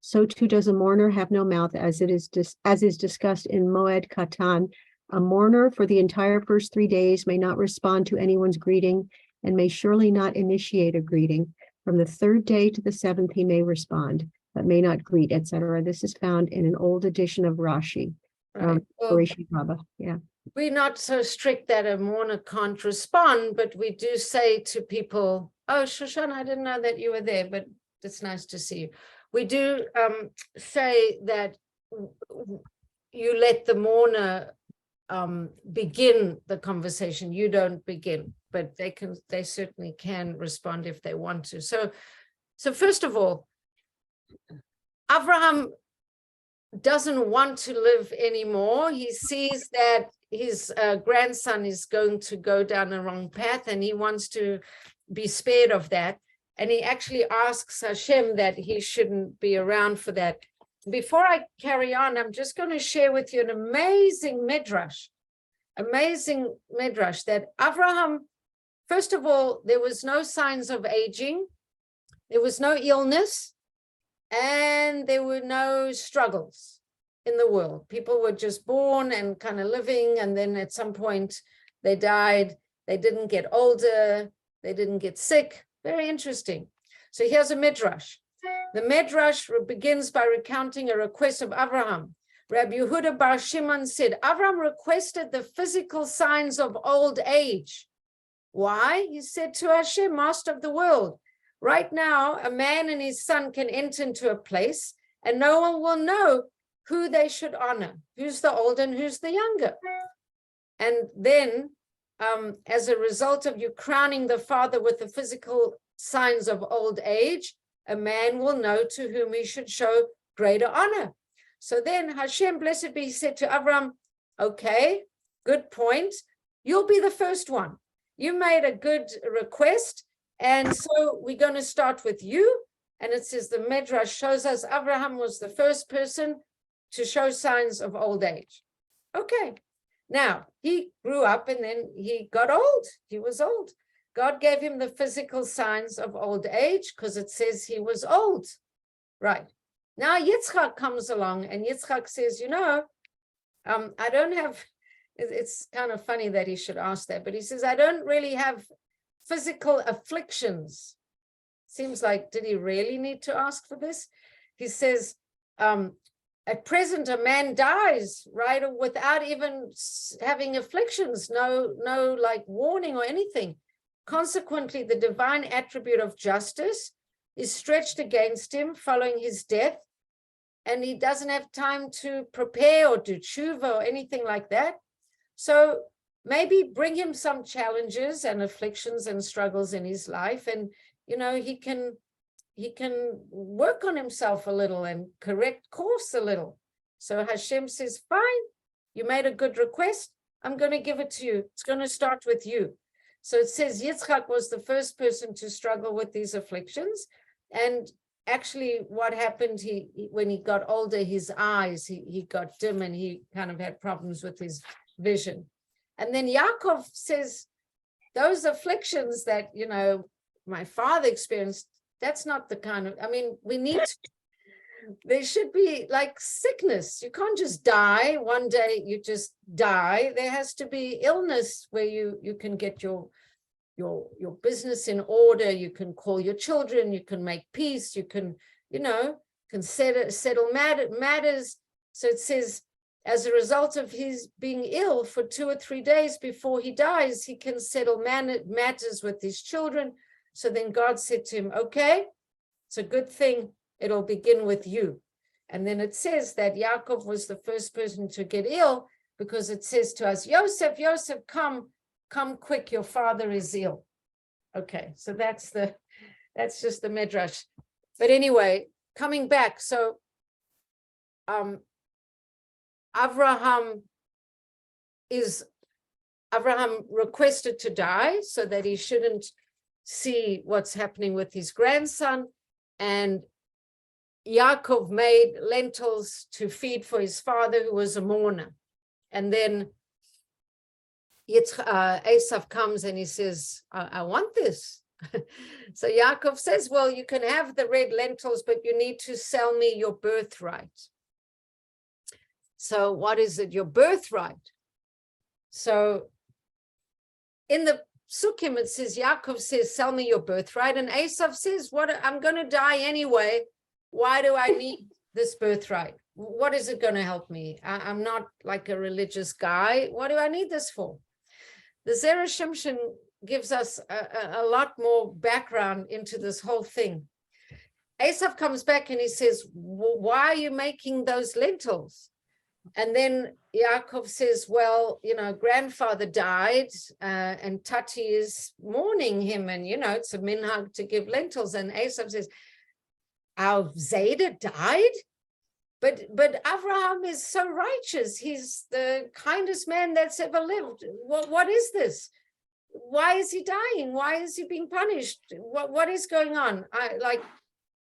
So too does a mourner have no mouth, as is discussed in Moed Katan. A mourner for the entire first 3 days may not respond to anyone's greeting and may surely not initiate a greeting. From the 3rd day to the 7th, he may respond, but may not greet, etc. This is found in an old edition of Rashi. Right. Well, Rishi Baba. Yeah. we're not so strict that a mourner can't respond, but we do say to people, oh, Shoshan, I didn't know that you were there, but it's nice to see you. We do say that you let the mourner begin the conversation. You don't begin, but they certainly can respond if they want to. So first of all, Abraham doesn't want to live anymore. He sees that his grandson is going to go down the wrong path, and he wants to be spared of that. And he actually asks Hashem that he shouldn't be around for that. Before I carry on, I'm just going to share with you an amazing midrash that Abraham, first of all, there was no signs of aging, there was no illness, and there were no struggles in the world. People were just born and kind of living, and then at some point they died. They didn't get older, they didn't get sick. Very interesting. So here's a midrash. The midrash begins by recounting a request of Abraham. Rabbi Yehuda bar Shimon said, Abraham requested the physical signs of old age. Why? He said to Hashem, Master of the world, right now, a man and his son can enter into a place and no one will know who they should honor, who's the older and who's the younger. And then, as a result of you crowning the father with the physical signs of old age, a man will know to whom he should show greater honor. So then Hashem, blessed be, said to Abraham, okay, good point. You'll be the first one. You made a good request. And so we're going to start with you. And it says the Midrash shows us Abraham was the first person to show signs of old age. Okay. Now, he grew up and then he got old. He was old. God gave him the physical signs of old age because it says he was old. Right. Now, Yitzchak comes along and Yitzchak says, you know, I don't have, it's kind of funny that he should ask that, but he says, I don't really have physical afflictions. Seems like, did he really need to ask for this? He says, at present, a man dies, right, without even having afflictions, no like warning or anything. Consequently, the divine attribute of justice is stretched against him following his death, and he doesn't have time to prepare or do tshuva or anything like that. So maybe bring him some challenges and afflictions and struggles in his life, and you know he can work on himself a little and correct course a little. So Hashem says, fine, you made a good request. I'm going to give it to you. It's going to start with you. So it says Yitzchak was the first person to struggle with these afflictions. And actually what happened, when he got older, his eyes, he got dim and he kind of had problems with his vision. And then Yaakov says, those afflictions that, you know, my father experienced, that's not the kind of, I mean, we need to, there should be like sickness. You can't just die. One day you just die. There has to be illness where you can get your business in order. You can call your children. You can make peace. You can, you know, can settle matters. So it says, as a result of his being ill for 2 or 3 days before he dies, he can settle matters with his children. So then God said to him, okay, it's a good thing. It'll begin with you. And then it says that Yaakov was the first person to get ill because it says to us, Yosef, come quick, your father is ill. Okay, so that's just the midrash. But anyway, coming back, so Abraham requested to die so that he shouldn't see what's happening with his grandson, and Yaakov made lentils to feed for his father, who was a mourner. And then Esav comes and he says, I want this. So Yaakov says, well, you can have the red lentils, but you need to sell me your birthright. So what is it? Your birthright. So in the Sukkim, it says, Yaakov says, sell me your birthright. And Esav says, what? I'm going to die anyway. Why do I need this birthright? What is it going to help me? I'm not like a religious guy. What do I need this for? The Zera Shimshon gives us a lot more background into this whole thing. Esav comes back and he says, why are you making those lentils? And then Yaakov says, well, grandfather died and Tati is mourning him. And, it's a minhag to give lentils. And Esav says, our Zera died? But Avraham is so righteous. He's the kindest man that's ever lived. What is this? Why is he dying? Why is he being punished? What is going on?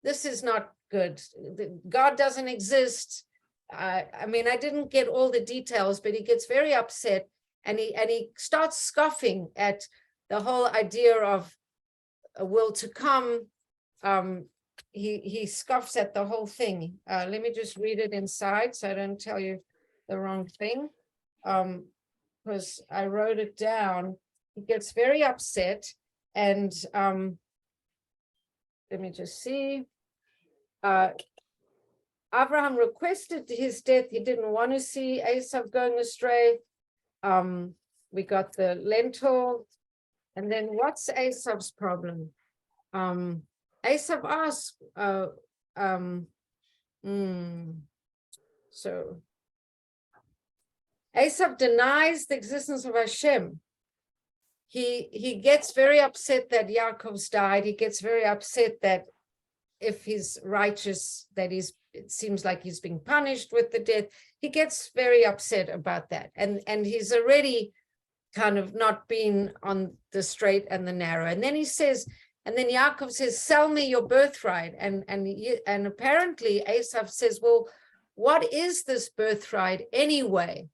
This is not good. God doesn't exist. I mean, I didn't get all the details, but he gets very upset and he starts scoffing at the whole idea of a world to come. He scoffs at the whole thing. Let me just read it inside so I don't tell you the wrong thing, because I wrote it down. He gets very upset, and let me just see. Abraham requested his death. He didn't want to see Esav going astray. We got the lentil, and then what's Esav's problem? Esav asks, so Esav denies the existence of Hashem. He gets very upset that Yaakov's died. He gets very upset that if he's righteous, that it seems like he's being punished with the death. He gets very upset about that. And he's already kind of not been on the straight and the narrow. And then he says, and then Yaakov says, sell me your birthright. And apparently Esav says, well, what is this birthright anyway?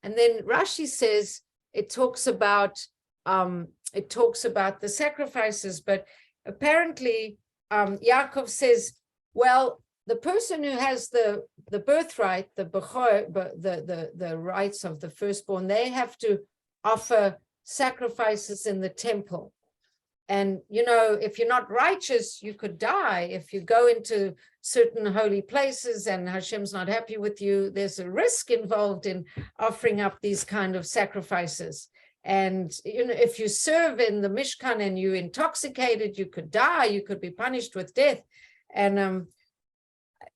And then Rashi says it talks about the sacrifices, but apparently Yaakov says, well, the person who has the birthright, the bechor, the rights of the firstborn, they have to offer sacrifices in the temple. And, if you're not righteous, you could die. If you go into certain holy places and Hashem's not happy with you, there's a risk involved in offering up these kind of sacrifices. And, if you serve in the Mishkan and you're intoxicated, you could die, you could be punished with death. And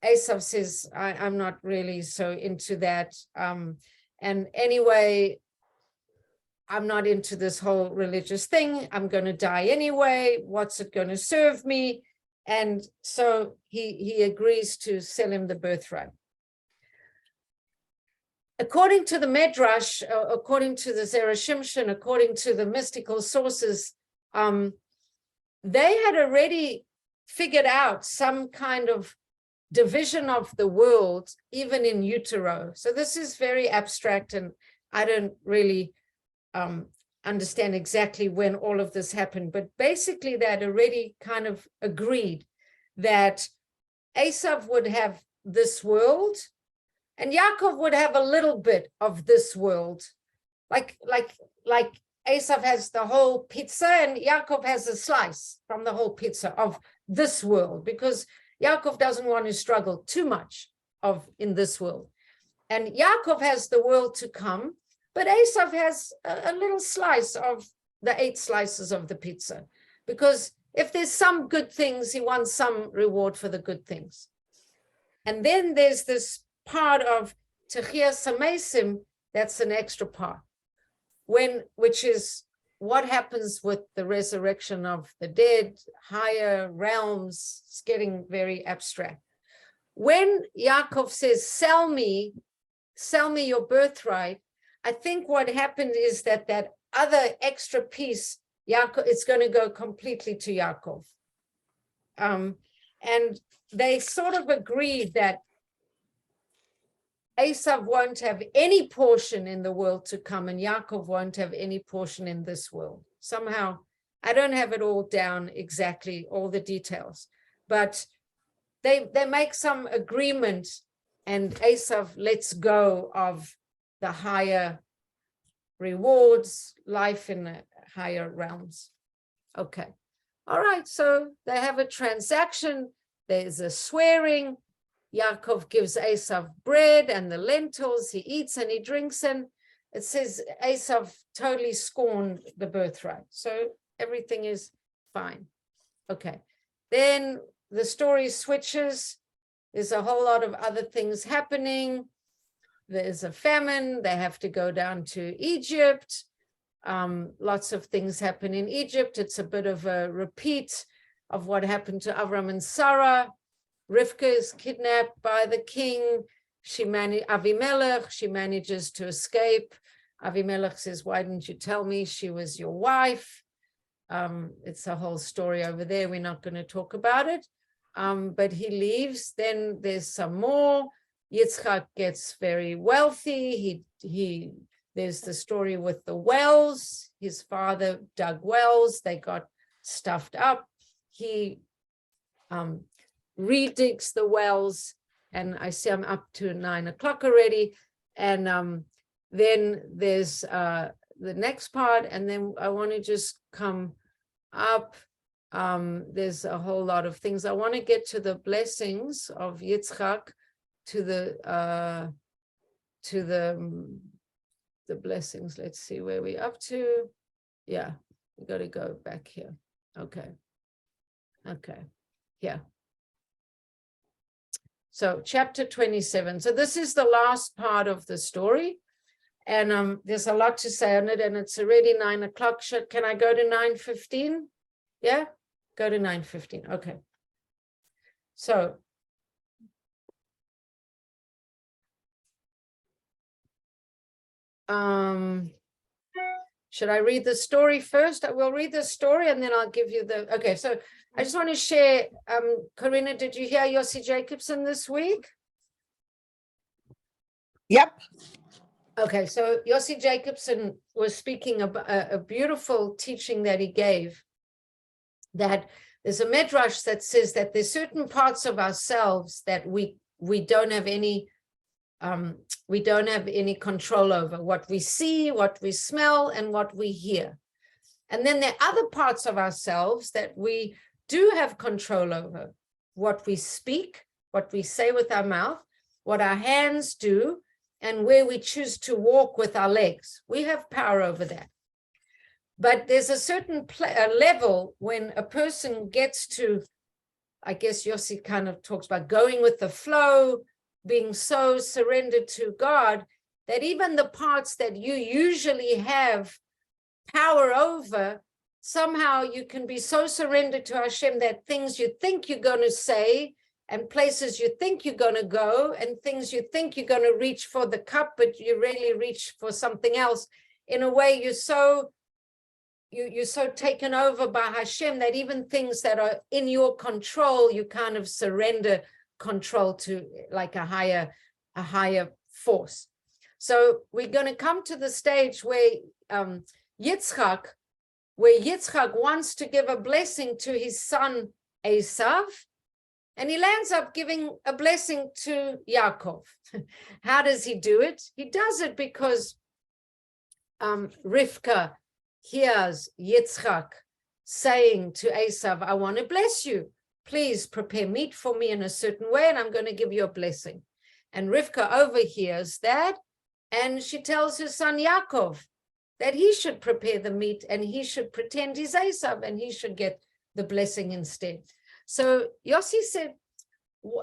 Esav says, I'm not really so into that. And anyway, I'm not into this whole religious thing. I'm going to die anyway. What's it going to serve me? And so he agrees to sell him the birthright. According to the Madras, according to the Zera Shimshon, according to the mystical sources, they had already figured out some kind of division of the world, even in utero. So this is very abstract, and I don't really understand exactly when all of this happened, but basically they had already kind of agreed that Esav would have this world and Yaakov would have a little bit of this world. Like Esav has the whole pizza and Yaakov has a slice from the whole pizza of this world, because Yaakov doesn't want to struggle too much in this world. And Yaakov has the world to come, but Esav has a little slice of the 8 slices of the pizza, because if there's some good things, he wants some reward for the good things. And then there's this part of Techia Samesim, that's an extra part, which is what happens with the resurrection of the dead, higher realms. It's getting very abstract. When Yaakov says, sell me your birthright, I think what happened is that other extra piece, Yaakov, it's going to go completely to Yaakov. And they sort of agreed that Esav won't have any portion in the world to come, and Yaakov won't have any portion in this world. Somehow, I don't have it all down exactly, all the details, but they make some agreement, and Esav lets go of the higher rewards, life in the higher realms. Okay. All right. So they have a transaction. There's a swearing. Yaakov gives Esav bread and the lentils. He eats and he drinks. And it says Esav totally scorned the birthright. So everything is fine. Okay. Then the story switches. There's a whole lot of other things happening. There's a famine. They have to go down to Egypt. Lots of things happen in Egypt. It's a bit of a repeat of what happened to Avram and Sarah. Rivka is kidnapped by the king. Avimelech, she manages to escape. Avimelech says, why didn't you tell me she was your wife? It's a whole story over there. We're not going to talk about it. But he leaves. Then there's some more. Yitzchak gets very wealthy. There's the story with the wells. His father dug wells. They got stuffed up. He redigs the wells. And I see I'm up to 9 o'clock already. And then there's the next part. And then I want to just come up. There's a whole lot of things. I want to get to the blessings of Yitzchak, to the blessings. Let's see where we're up to. Yeah, we got to go back here. Okay. Yeah. So chapter 27. So this is the last part of the story. And there's a lot to say on it, and it's already 9 o'clock. Can I go to 9:15? Yeah, go to 9:15. Okay. So should I read the story first? I will read the story and then I'll give you the, okay. So I just want to share, Corinna, did you hear Yossi Jacobson this week? Yep. Okay, so Yossi Jacobson was speaking about a beautiful teaching that he gave, that there's a Madras that says that there's certain parts of ourselves that we don't have any control over, what we see, what we smell, and what we hear. And then there are other parts of ourselves that we do have control over, what we speak, what we say with our mouth, what our hands do, and where we choose to walk with our legs. We have power over that. But there's a certain level when a person gets to, I guess Yossi kind of talks about going with the flow, being so surrendered to God, that even the parts that you usually have power over, somehow you can be so surrendered to Hashem that things you think you're going to say, and places you think you're going to go, and things you think you're going to reach for the cup, but you really reach for something else. In a way, you're so taken over by Hashem that even things that are in your control, you kind of surrender control to, like a higher force. So we're going to come to the stage where Yitzchak wants to give a blessing to his son Esav, and he lands up giving a blessing to Yaakov. How does he do it? He does it because Rivka hears Yitzchak saying to Esav, I want to bless you. Please prepare meat for me in a certain way, and I'm going to give you a blessing. And Rivka overhears that, and she tells her son Yaakov that he should prepare the meat, and he should pretend he's Esav, and he should get the blessing instead. So Yossi said,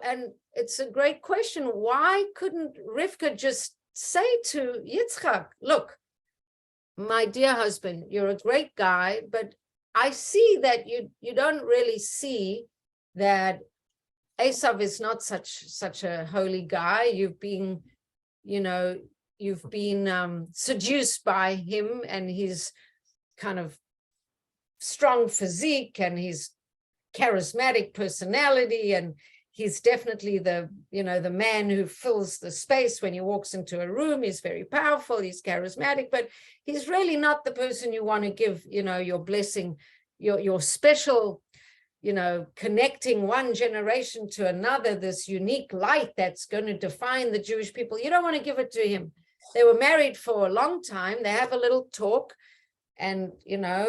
and it's a great question, why couldn't Rivka just say to Yitzchak, look, my dear husband, you're a great guy, but I see that you don't really see that Esav is not such a holy guy. You've been seduced by him and his kind of strong physique and his charismatic personality, and he's definitely the, the man who fills the space when he walks into a room. He's very powerful, he's charismatic, but he's really not the person you want to give, your blessing, your special, connecting one generation to another, this unique light that's going to define the Jewish people. You don't want to give it to him. They were married for a long time. They have a little talk. And,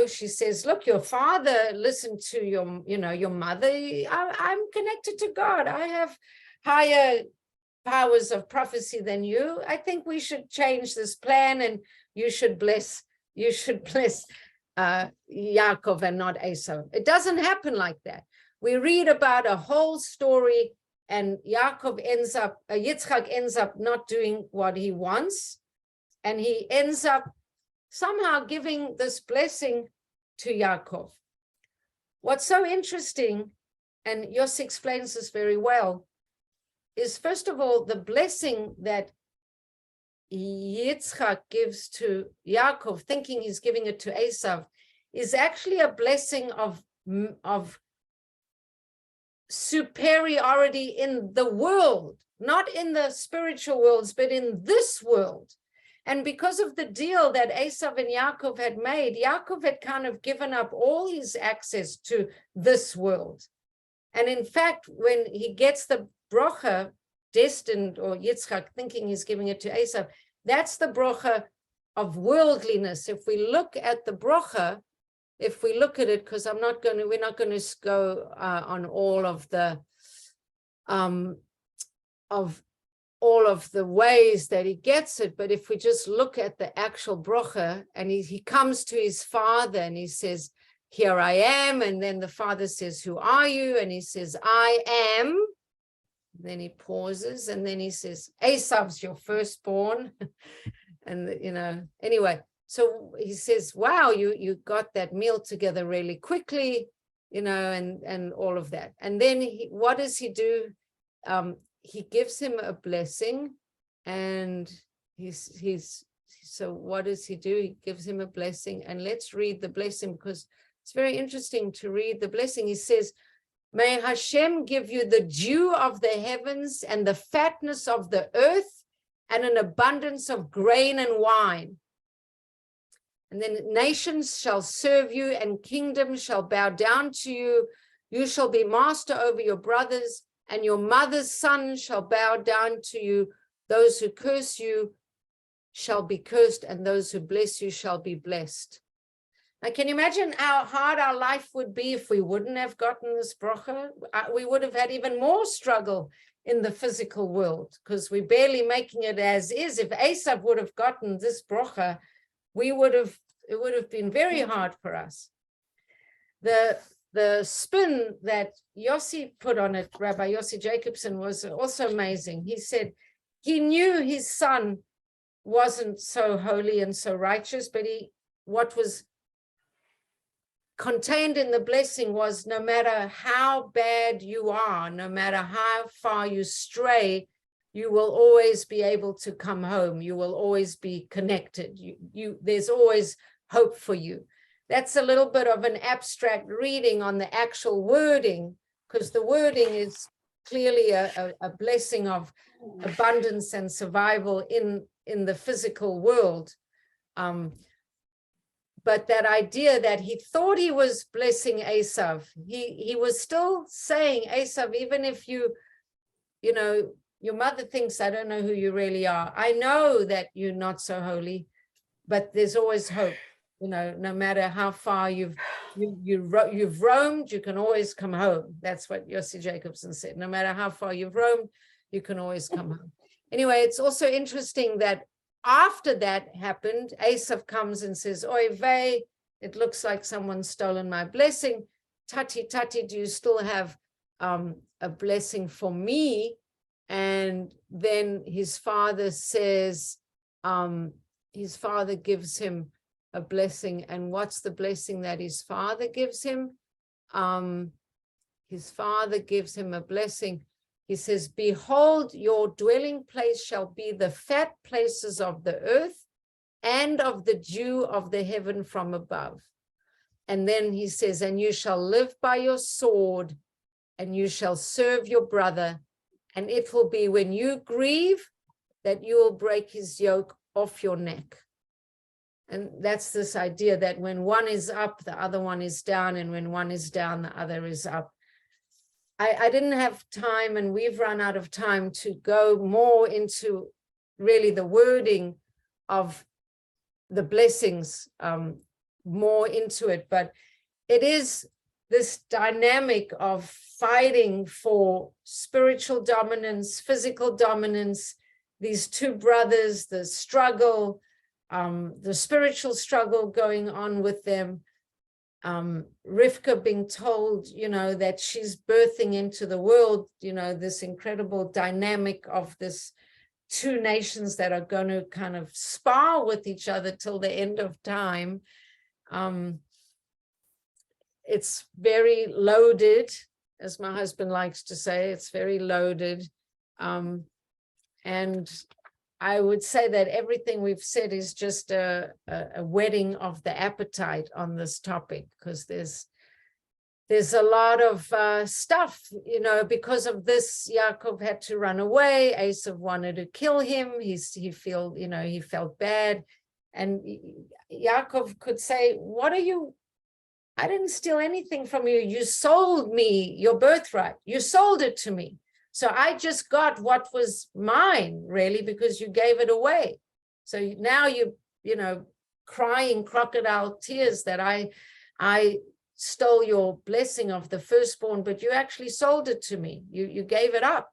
she says, look, your father listened to your mother. I'm connected to God. I have higher powers of prophecy than you. I think we should change this plan, and you should bless Yaakov and not Esau. It doesn't happen like that. We read about a whole story, and Yitzchak ends up not doing what he wants, and he ends up somehow giving this blessing to Yaakov. What's so interesting, and Yossi explains this very well, is first of all, the blessing that Yitzchak gives to Yaakov, thinking he's giving it to Esau, is actually a blessing of superiority in the world, not in the spiritual worlds, but in this world. And because of the deal that Esau and Yaakov had made, Yaakov had kind of given up all his access to this world. And in fact, when he gets the brocha destined, or Yitzchak thinking he's giving it to Esau, that's the brocha of worldliness. If we look at the brocha, if we look at it, because we're not going to go on all of the ways that he gets it, but if we just look at the actual brocha, and he comes to his father and he says, here I am, and then the father says, who are you? And he says, I am. Then he pauses, and then he says, Esau's your firstborn. And anyway, so he says, wow, you got that meal together really quickly, and all of that. And then what does he do? He gives him a blessing, and so what does he do? He gives him a blessing, and let's read the blessing, because it's very interesting to read the blessing. He says, may Hashem give you the dew of the heavens and the fatness of the earth and an abundance of grain and wine. And then nations shall serve you and kingdoms shall bow down to you. You shall be master over your brothers, and your mother's son shall bow down to you. Those who curse you shall be cursed, and those who bless you shall be blessed. Now, can you imagine how hard our life would be if we wouldn't have gotten this bracha? We would have had even more struggle in the physical world, because we're barely making it as is. If Esau would have gotten this bracha, it would have been very hard for us. The spin that Yossi put on it, Rabbi Yossi Jacobson, was also amazing. He said he knew his son wasn't so holy and so righteous, but what was contained in the blessing was, no matter how bad you are, no matter how far you stray, you will always be able to come home. You will always be connected. There's always hope for you. That's a little bit of an abstract reading on the actual wording, because the wording is clearly a blessing of abundance and survival in the physical world. But that idea that he thought he was blessing Esau, he was still saying, Esau, even if your mother thinks I don't know who you really are. I know that you're not so holy, but there's always hope. No matter how far you've roamed, you can always come home. That's what Yossi Jacobson said. No matter how far you've roamed, you can always come home. Anyway, it's also interesting that after that happened, Esau comes and says, Oy vey, it looks like someone's stolen my blessing. Tati, do you still have a blessing for me? And then his father says, his father gives him a blessing. And what's the blessing that his father gives him? His father gives him a blessing. He says, behold, your dwelling place shall be the fat places of the earth and of the dew of the heaven from above. And then he says, and you shall live by your sword, and you shall serve your brother, and it will be when you grieve that you will break his yoke off your neck. And that's this idea that when one is up, the other one is down, and when one is down, the other is up. I didn't have time, and we've run out of time to go more into really the wording of the blessings, more into it, but it is this dynamic of fighting for spiritual dominance, physical dominance, these two brothers, the struggle, the spiritual struggle going on with them. Rivka being told, that she's birthing into the world, this incredible dynamic of this two nations that are going to kind of spar with each other till the end of time. It's very loaded, as my husband likes to say, it's very loaded. And I would say that everything we've said is just a whetting of the appetite on this topic, because there's a lot of stuff, because of this. Yaakov had to run away. Esav wanted to kill him. He felt bad. And Yaakov could say, what are you? I didn't steal anything from you. You sold me your birthright. You sold it to me. So I just got what was mine, really, because you gave it away. So now you crying crocodile tears that I stole your blessing of the firstborn, but you actually sold it to me. You gave it up.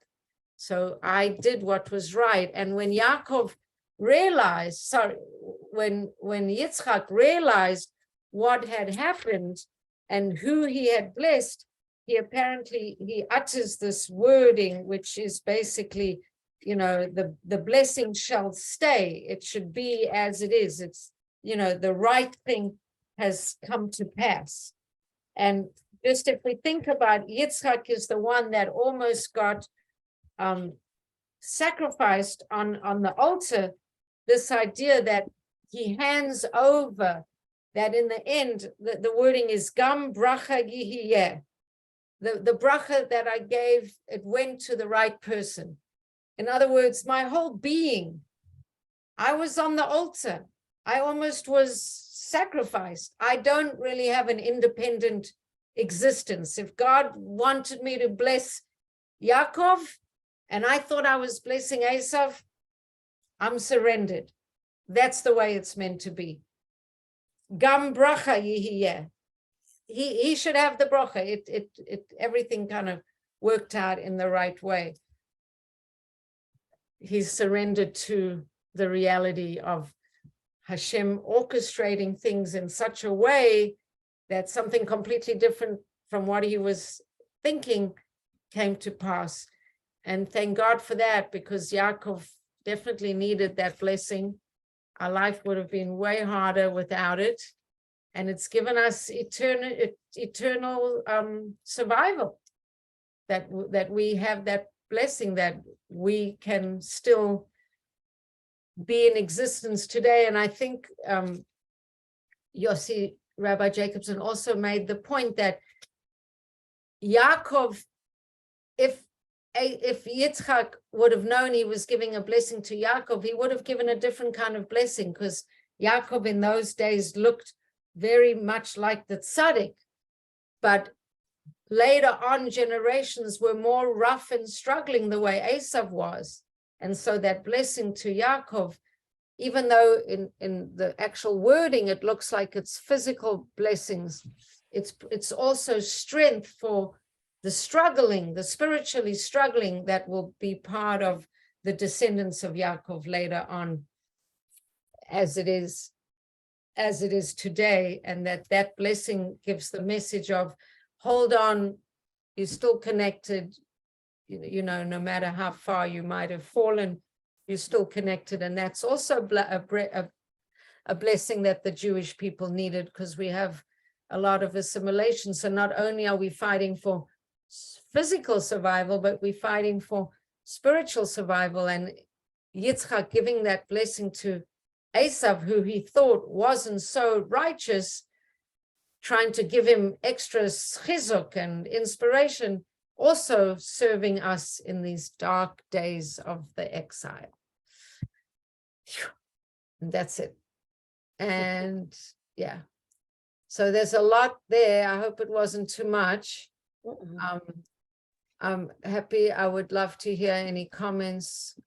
So I did what was right. And when Yaakov realized, when Yitzchak realized what had happened and who he had blessed, he utters this wording, which is basically, the blessing shall stay. It should be as it is. It's, the right thing has come to pass. And just if we think about, Yitzchak is the one that almost got sacrificed on the altar, this idea that he hands over, that in the end, the wording is gam bracha yihiyeh. The bracha that I gave, it went to the right person. In other words, my whole being, I was on the altar. I almost was sacrificed. I don't really have an independent existence. If God wanted me to bless Yaakov, and I thought I was blessing Esav, I'm surrendered. That's the way it's meant to be. Gam bracha yihiyeh. He should have the bracha. It everything kind of worked out in the right way. He's surrendered to the reality of Hashem orchestrating things in such a way that something completely different from what he was thinking came to pass. And thank God for that, because Yaakov definitely needed that blessing. Our life would have been way harder without it. And it's given us eternal survival, that we have that blessing, that we can still be in existence today. And I think Yossi, Rabbi Jacobson, also made the point that Yaakov, if Yitzchak would have known he was giving a blessing to Yaakov, he would have given a different kind of blessing, because Yaakov in those days looked very much like the tzaddik, but later on generations were more rough and struggling the way Esav was. And so that blessing to Yaakov, even though in the actual wording it looks like it's physical blessings, it's also strength for the struggling, the spiritually struggling, that will be part of the descendants of Yaakov later on, as it is today. And that blessing gives the message of, hold on, you're still connected, no matter how far you might have fallen, you're still connected. And that's also a blessing that the Jewish people needed, because we have a lot of assimilation. So not only are we fighting for physical survival, but we're fighting for spiritual survival. And Yitzchak giving that blessing to Esav, who he thought wasn't so righteous, trying to give him extra chizuk and inspiration, also serving us in these dark days of the exile. And that's it. And yeah, so there's a lot there. I hope it wasn't too much. I'm happy. I would love to hear any comments.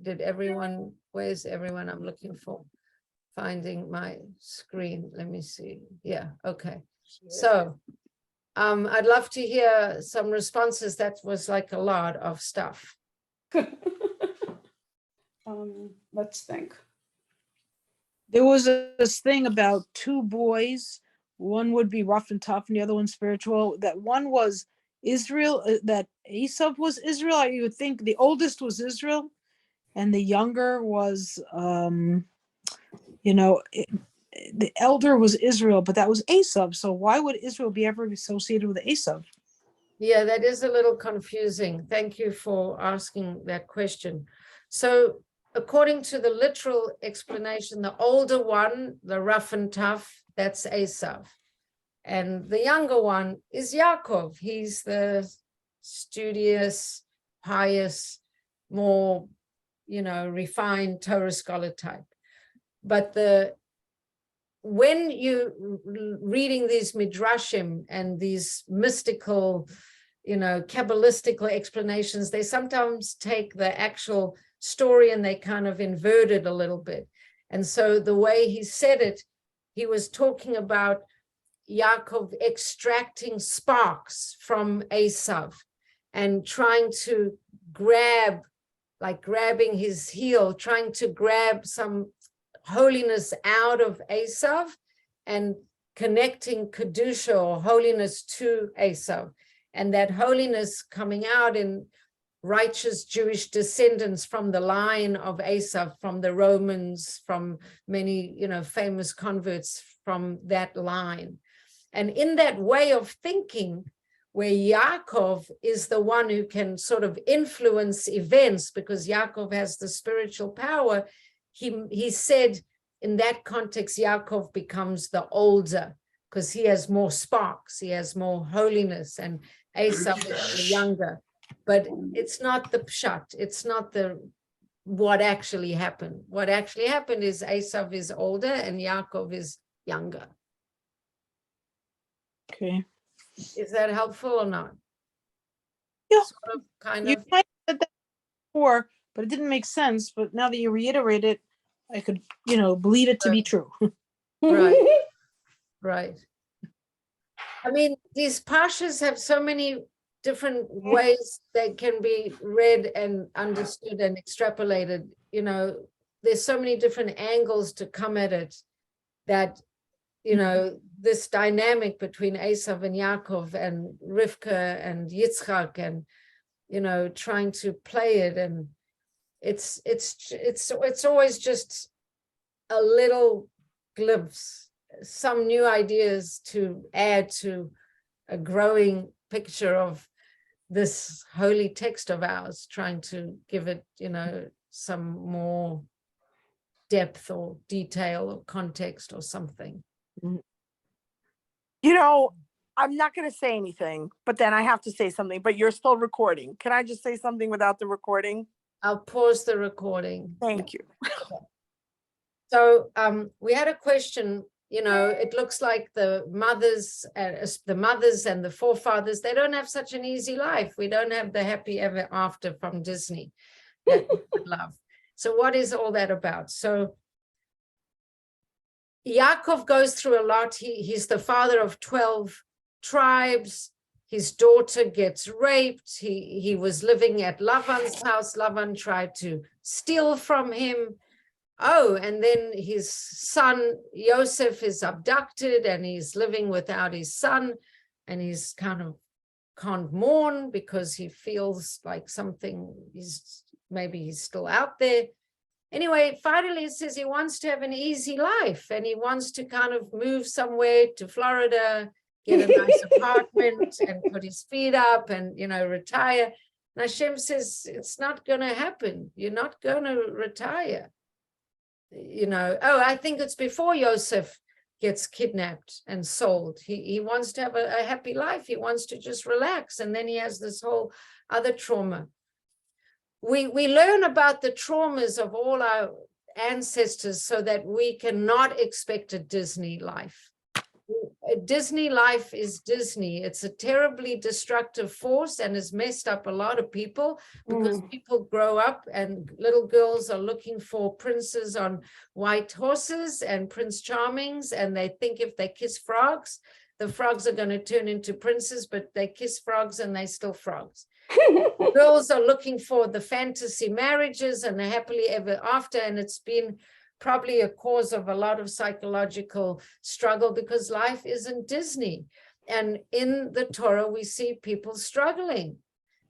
Did everyone, where's everyone I'm looking for? Finding my screen. Let me see. Yeah, okay. So I'd love to hear some responses. That was like a lot of stuff. Let's think. There was this thing about two boys. One would be rough and tough and the other one spiritual. That one was Israel, that Esau was Israel. You would think the oldest was Israel and the younger was, the elder was Israel, but that was Esau. So why would Israel be ever associated with Esau? Yeah, that is a little confusing. Thank you for asking that question. So according to the literal explanation, the older one, the rough and tough, that's Esau. And the younger one is Yaakov. He's the studious, pious, more, refined Torah scholar type. But when you reading these midrashim and these mystical, Kabbalistical explanations, they sometimes take the actual story and they kind of invert it a little bit. And so the way he said it, he was talking about Yaakov extracting sparks from Esav and trying to grabbing his heel, trying to grab some holiness out of Esav and connecting Kedusha or holiness to Esav. And that holiness coming out in righteous Jewish descendants from the line of Esav, from the Romans, from many, famous converts from that line. And in that way of thinking, where Yaakov is the one who can sort of influence events because Yaakov has the spiritual power, he said in that context, Yaakov becomes the older because he has more sparks, he has more holiness, and Esau is the younger. But it's not the pshat, it's not what actually happened. What actually happened is Esau is older and Yaakov is younger. Okay. Is that helpful or not? Yeah. Sort of, kind You of. might have said that before, but it didn't make sense. But now that you reiterate it, I could, believe it to be true. Right. Right. I mean, these pashas have so many different ways they can be read and understood and extrapolated. There's so many different angles to come at it that, this dynamic between Esav and Yaakov and Rivka and Yitzchak and, trying to play it. And it's always just a little glimpse, some new ideas to add to a growing picture of this holy text of ours, trying to give it, some more depth or detail or context or something. I'm not going to say anything, but then I have to say something, but you're still recording. Can I just say something without the recording? I'll pause the recording. Thank you. So we had a question, it looks like the mothers and the forefathers, they don't have such an easy life. We don't have the happy ever after from Disney that we would love. So what is all that about? So Yaakov goes through a lot. He's the father of 12 tribes. His daughter gets raped. He was living at Lavan's house. Lavan tried to steal from him. Oh, and then his son Yosef is abducted and he's living without his son, and he's kind of can't mourn because he feels like maybe he's still out there. Anyway, finally he says he wants to have an easy life and he wants to kind of move somewhere to Florida, get a nice apartment and put his feet up and, retire. And Hashem says, it's not going to happen. You're not going to retire. I think it's before Yosef gets kidnapped and sold. He wants to have a happy life. He wants to just relax. And then he has this whole other trauma. We learn about the traumas of all our ancestors so that we cannot expect a Disney life. A Disney life is Disney. It's a terribly destructive force and has messed up a lot of people because people grow up and little girls are looking for princes on white horses and Prince Charmings, and they think if they kiss frogs, the frogs are going to turn into princes, but they kiss frogs and they still frogs. Girls are looking for the fantasy marriages and the happily ever after, and it's been probably a cause of a lot of psychological struggle because life isn't Disney. And in the Torah, we see people struggling.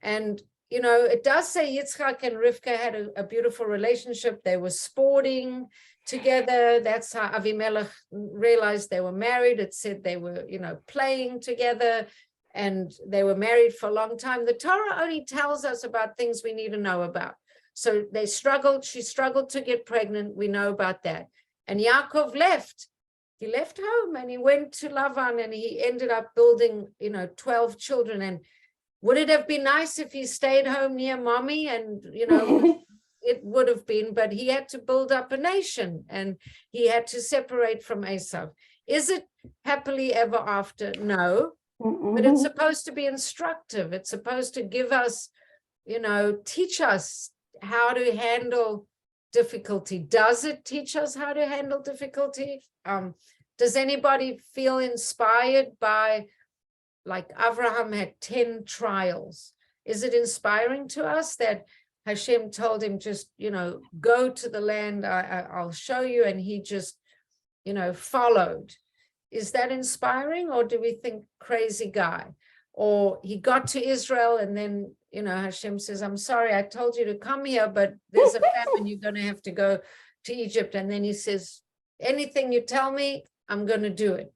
And, you know, it does say Yitzchak and Rivka had a beautiful relationship. They were sporting together. That's how Avimelech realized they were married. It said they were, you know, playing together and they were married for a long time. The Torah only tells us about things we need to know about. So they struggled. She struggled to get pregnant. We know about that. And Yaakov left. He left home and he went to Lavan and he ended up building, you know, 12 children. And would it have been nice if he stayed home near mommy? And, you know, it would have been, but he had to build up a nation and he had to separate from Esau. Is it happily ever after? No, but it's supposed to be instructive. It's supposed to give us, you know, teach us how to handle difficulty. Does it teach us how to handle difficulty? Does anybody feel inspired by, like Abraham had 10 trials? Is it inspiring to us that Hashem told him just, you know, go to the land, I'll show you, and he just, you know, followed? Is that inspiring, or do we think crazy guy? Or he got to Israel and then, you know, Hashem says, I'm sorry, I told you to come here, but there's a famine, you're going to have to go to Egypt. And then he says, anything you tell me, I'm going to do it.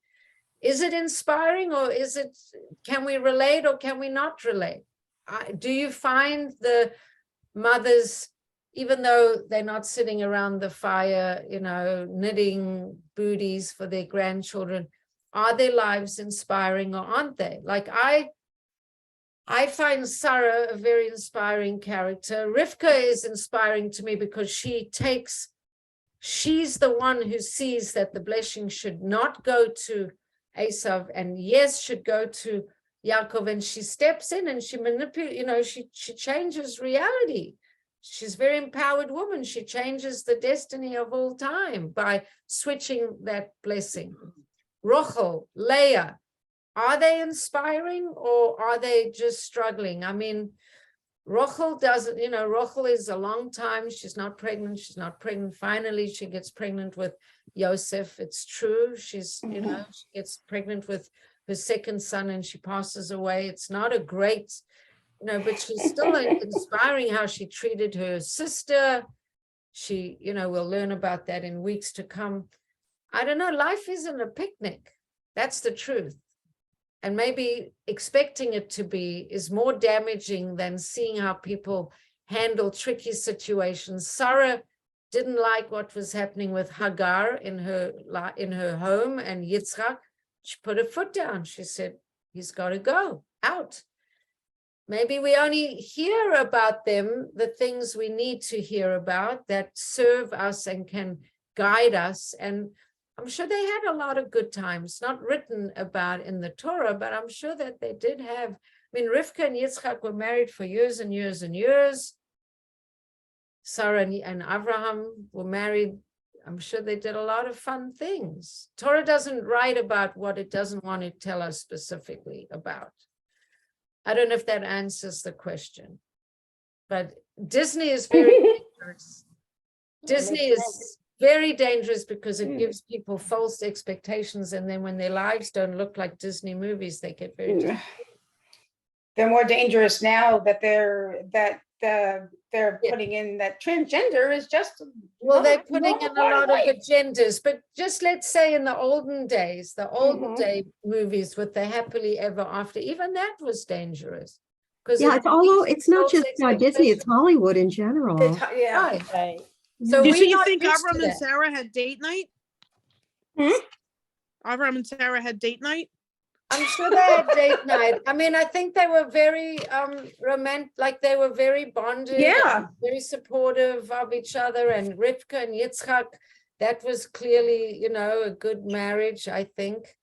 Is it inspiring, or is it, can we relate or can we not relate? Do you find the mothers, even though they're not sitting around the fire, you know, knitting booties for their grandchildren, are their lives inspiring or aren't they? Like I find Sarah a very inspiring character. Rivka is inspiring to me because she's the one who sees that the blessing should not go to Esau and yes, should go to Yaakov, and she steps in and she manipulates, you know, she changes reality. She's a very empowered woman. She changes the destiny of all time by switching that blessing. Rochel, Leah, are they inspiring or are they just struggling? I mean, Rochel doesn't, you know, Rochel is a long time. She's not pregnant. She's not pregnant. Finally, she gets pregnant with Yosef. It's true. She's, you know, she gets pregnant with her second son and she passes away. It's not a great, you know, but she's still inspiring how she treated her sister. She, you know, we'll learn about that in weeks to come. I don't know. Life isn't a picnic. That's the truth. And maybe expecting it to be is more damaging than seeing how people handle tricky situations. Sarah didn't like what was happening with Hagar in her home, and Yitzchak, she put her foot down. She said, he's got to go out. Maybe we only hear about them, the things we need to hear about that serve us and can guide us. And I'm sure they had a lot of good times, not written about in the Torah, but I'm sure that they did have. I mean, Rivka and Yitzchak were married for years and years and years. Sarah and Abraham were married. I'm sure they did a lot of fun things. Torah doesn't write about what it doesn't want to tell us specifically about. I don't know if that answers the question, but Disney is very dangerous. Disney is very dangerous because it gives people false expectations, and then when their lives don't look like Disney movies, they get very They're more dangerous now that they're putting in that transgender is just they're putting in a lot of agendas. But just let's say in the olden days, the olden day movies with the happily ever after, even that was dangerous. Because it's not just Disney, it's Hollywood in general. Right. So Do we you think used to Abram and that. Sarah had date night? Abraham and Sarah had date night? I'm sure they had date night. I mean, I think they were very romantic, like they were very bonded, Yeah. very supportive of each other. And Rivka and Yitzchak, that was clearly, you know, a good marriage, I think.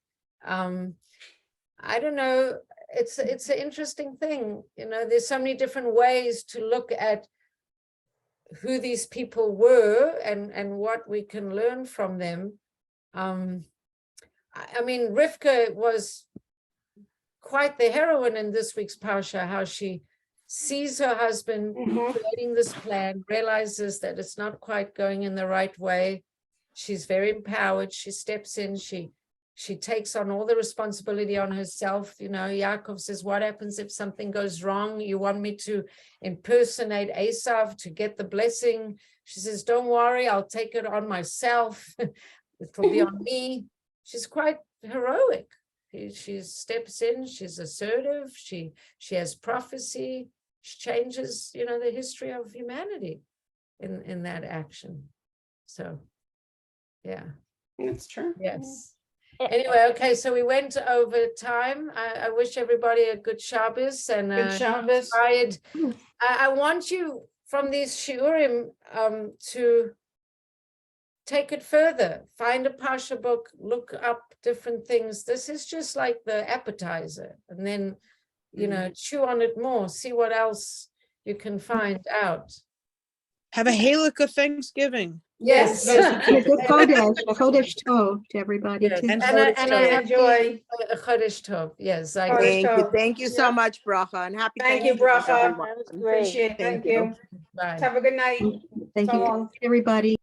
I don't know. It's an interesting thing. You know, there's so many different ways to look at who these people were and what we can learn from them. I mean, Rivka was quite the heroine in this week's Parsha, how she sees her husband creating this plan, realizes that it's not quite going in the right way. She's very empowered. She steps in. She takes on all the responsibility on herself. You know, Yaakov says, what happens if something goes wrong? You want me to impersonate Esav to get the blessing? She says, don't worry, I'll take it on myself. It will be on me. She's quite heroic. She steps in, she's assertive, she has prophecy, she changes, you know, the history of humanity in that action. So, yeah. That's true. Yes. Anyway, okay, so we went over time. I wish everybody a good Shabbos and Good Shabbos. inspired. I want you from these shiurim to take it further. Find a Parsha book, look up different things. This is just like the appetizer, and then, you know, chew on it more. See what else you can find out. Have a Halakha Thanksgiving. Yes. And a good Kodesh Tov to everybody Yes. too. And Chodesh I Tov. have Enjoy. a Chodesh Tov. Yes, I Chodesh agree. Thank you Tov. so Yeah. much, Bracha, and happy Thank you, Thanksgiving, Bracha. everyone. That was great. Appreciate it. Thank you. Bye. Have a good night. Thank So you, long. everybody.